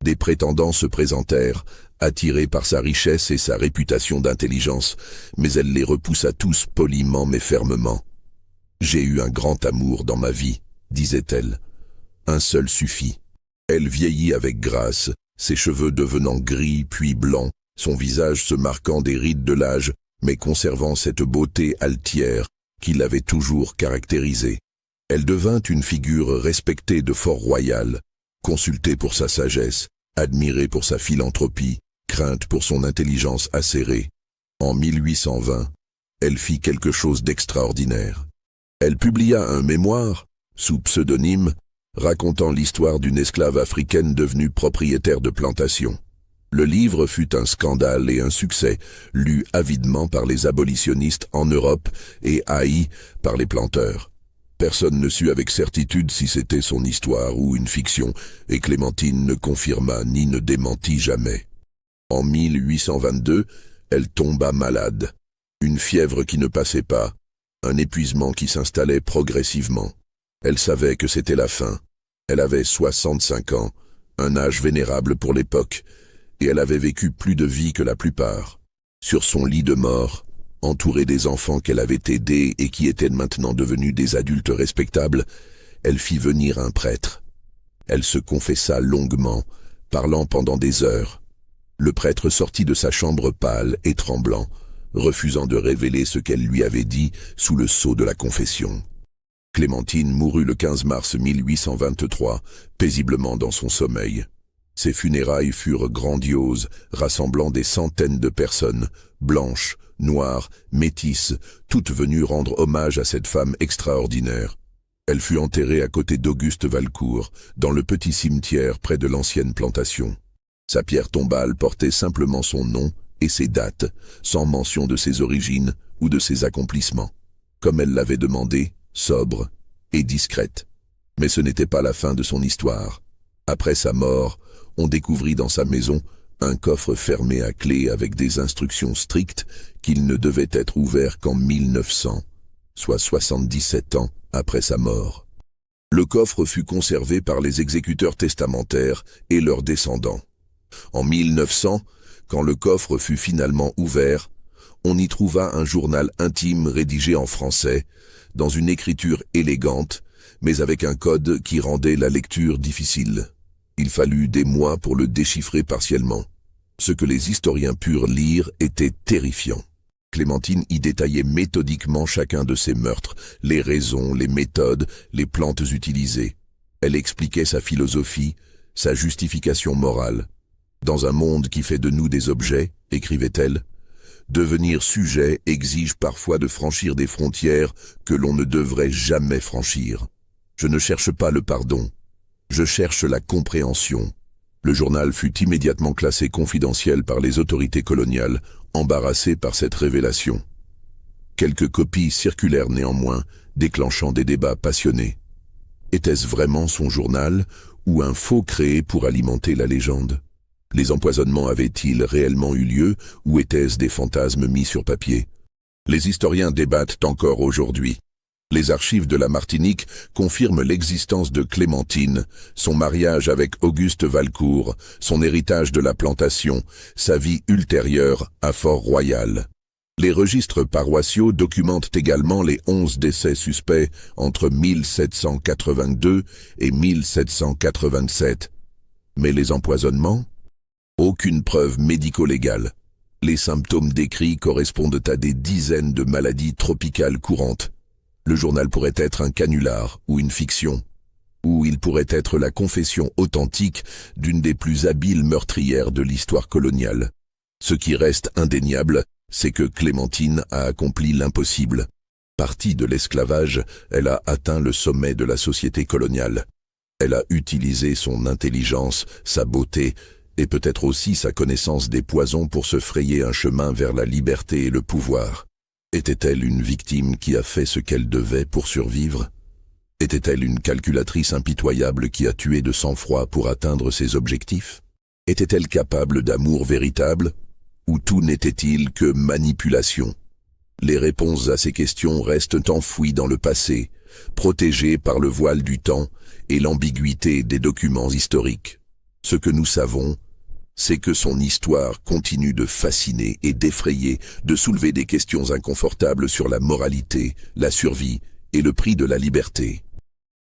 Des prétendants se présentèrent, attirés par sa richesse et sa réputation d'intelligence, mais elle les repoussa tous poliment mais fermement. « J'ai eu un grand amour dans ma vie », disait-elle. « Un seul suffit. » Elle vieillit avec grâce, ses cheveux devenant gris puis blancs, son visage se marquant des rides de l'âge, mais conservant cette beauté altière qui l'avait toujours caractérisée. Elle devint une figure respectée de Fort-Royal, consultée pour sa sagesse, admirée pour sa philanthropie, crainte pour son intelligence acérée. En 1820, elle fit quelque chose d'extraordinaire. Elle publia un mémoire, sous pseudonyme, racontant l'histoire d'une esclave africaine devenue propriétaire de plantation. Le livre fut un scandale et un succès, lu avidement par les abolitionnistes en Europe et haï par les planteurs. Personne ne sut avec certitude si c'était son histoire ou une fiction, et Clémentine ne confirma ni ne démentit jamais. En 1822, elle tomba malade. Une fièvre qui ne passait pas, un épuisement qui s'installait progressivement. Elle savait que c'était la fin. Elle avait 65 ans, un âge vénérable pour l'époque, et elle avait vécu plus de vie que la plupart. Sur son lit de mort, entourée des enfants qu'elle avait aidés et qui étaient maintenant devenus des adultes respectables, elle fit venir un prêtre. Elle se confessa longuement, parlant pendant des heures. Le prêtre sortit de sa chambre pâle et tremblant, refusant de révéler ce qu'elle lui avait dit sous le sceau de la confession. Clémentine mourut le 15 mars 1823, paisiblement dans son sommeil. Ses funérailles furent grandioses, rassemblant des centaines de personnes, blanches, noires, métisses, toutes venues rendre hommage à cette femme extraordinaire. Elle fut enterrée à côté d'Auguste Valcourt, dans le petit cimetière près de l'ancienne plantation. Sa pierre tombale portait simplement son nom et ses dates, sans mention de ses origines ou de ses accomplissements. Comme elle l'avait demandé, sobre et discrète. Mais ce n'était pas la fin de son histoire. Après sa mort, on découvrit dans sa maison un coffre fermé à clé avec des instructions strictes qu'il ne devait être ouvert qu'en 1900, soit 77 ans après sa mort. Le coffre fut conservé par les exécuteurs testamentaires et leurs descendants. En 1900, quand le coffre fut finalement ouvert, on y trouva un journal intime rédigé en français, dans une écriture élégante, mais avec un code qui rendait la lecture difficile. Il fallut des mois pour le déchiffrer partiellement. Ce que les historiens purent lire était terrifiant. Clémentine y détaillait méthodiquement chacun de ses meurtres, les raisons, les méthodes, les plantes utilisées. Elle expliquait sa philosophie, sa justification morale. Dans un monde qui fait de nous des objets, écrivait-elle, devenir sujet exige parfois de franchir des frontières que l'on ne devrait jamais franchir. Je ne cherche pas le pardon. Je cherche la compréhension. Le journal fut immédiatement classé confidentiel par les autorités coloniales, embarrassées par cette révélation. Quelques copies circulèrent néanmoins, déclenchant des débats passionnés. Était-ce vraiment son journal ou un faux créé pour alimenter la légende? Les empoisonnements avaient-ils réellement eu lieu ou étaient-ce des fantasmes mis sur papier? Les historiens débattent encore aujourd'hui. Les archives de la Martinique confirment l'existence de Clémentine, son mariage avec Auguste Valcourt, son héritage de la plantation, sa vie ultérieure à Fort-Royal. Les registres paroissiaux documentent également les 11 décès suspects entre 1782 et 1787. Mais les empoisonnements? Aucune preuve médico-légale. Les symptômes décrits correspondent à des dizaines de maladies tropicales courantes. Le journal pourrait être un canular ou une fiction, ou il pourrait être la confession authentique d'une des plus habiles meurtrières de l'histoire coloniale. Ce qui reste indéniable, c'est que Clémentine a accompli l'impossible. Partie de l'esclavage, elle a atteint le sommet de la société coloniale. Elle a utilisé son intelligence, sa beauté, et peut-être aussi sa connaissance des poisons pour se frayer un chemin vers la liberté et le pouvoir. Était-elle une victime qui a fait ce qu'elle devait pour survivre? Était-elle une calculatrice impitoyable qui a tué de sang-froid pour atteindre ses objectifs? Était-elle capable d'amour véritable? Ou tout n'était-il que manipulation? Les réponses à ces questions restent enfouies dans le passé, protégées par le voile du temps et l'ambiguïté des documents historiques. Ce que nous savons, c'est que son histoire continue de fasciner et d'effrayer, de soulever des questions inconfortables sur la moralité, la survie et le prix de la liberté.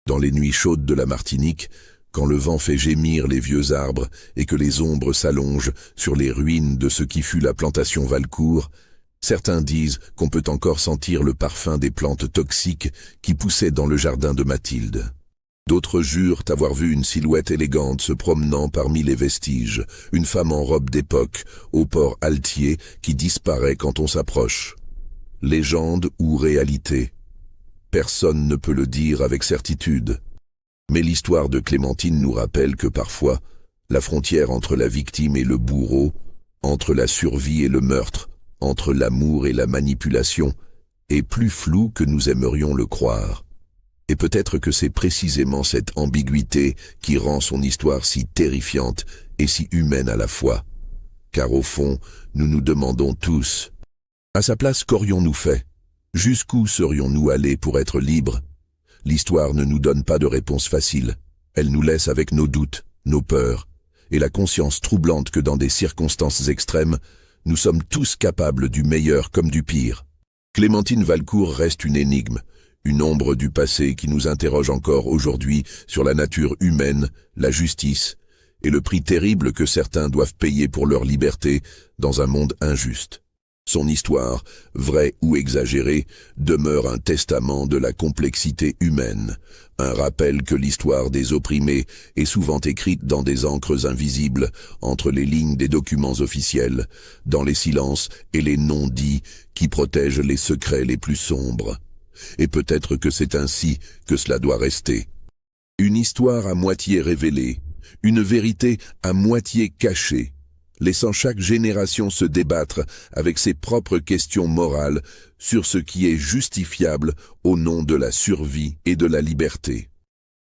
Dans les nuits chaudes de la Martinique, quand le vent fait gémir les vieux arbres et que les ombres s'allongent sur les ruines de ce qui fut la plantation Valcourt, certains disent qu'on peut encore sentir le parfum des plantes toxiques qui poussaient dans le jardin de Mathilde. D'autres jurent avoir vu une silhouette élégante se promenant parmi les vestiges, une femme en robe d'époque, au port altier, qui disparaît quand on s'approche. Légende ou réalité? Personne ne peut le dire avec certitude. Mais l'histoire de Clémentine nous rappelle que parfois, la frontière entre la victime et le bourreau, entre la survie et le meurtre, entre l'amour et la manipulation, est plus floue que nous aimerions le croire. Et peut-être que c'est précisément cette ambiguïté qui rend son histoire si terrifiante et si humaine à la fois. Car au fond, nous nous demandons tous, à sa place, qu'aurions-nous fait? Jusqu'où serions-nous allés pour être libres? L'histoire ne nous donne pas de réponse facile. Elle nous laisse avec nos doutes, nos peurs, et la conscience troublante que dans des circonstances extrêmes, nous sommes tous capables du meilleur comme du pire. Clémentine Valcourt reste une énigme, une ombre du passé qui nous interroge encore aujourd'hui sur la nature humaine, la justice et le prix terrible que certains doivent payer pour leur liberté dans un monde injuste. Son histoire, vraie ou exagérée, demeure un testament de la complexité humaine, un rappel que l'histoire des opprimés est souvent écrite dans des encres invisibles, entre les lignes des documents officiels, dans les silences et les non-dits qui protègent les secrets les plus sombres. Et peut-être que c'est ainsi que cela doit rester. Une histoire à moitié révélée, une vérité à moitié cachée, laissant chaque génération se débattre avec ses propres questions morales sur ce qui est justifiable au nom de la survie et de la liberté.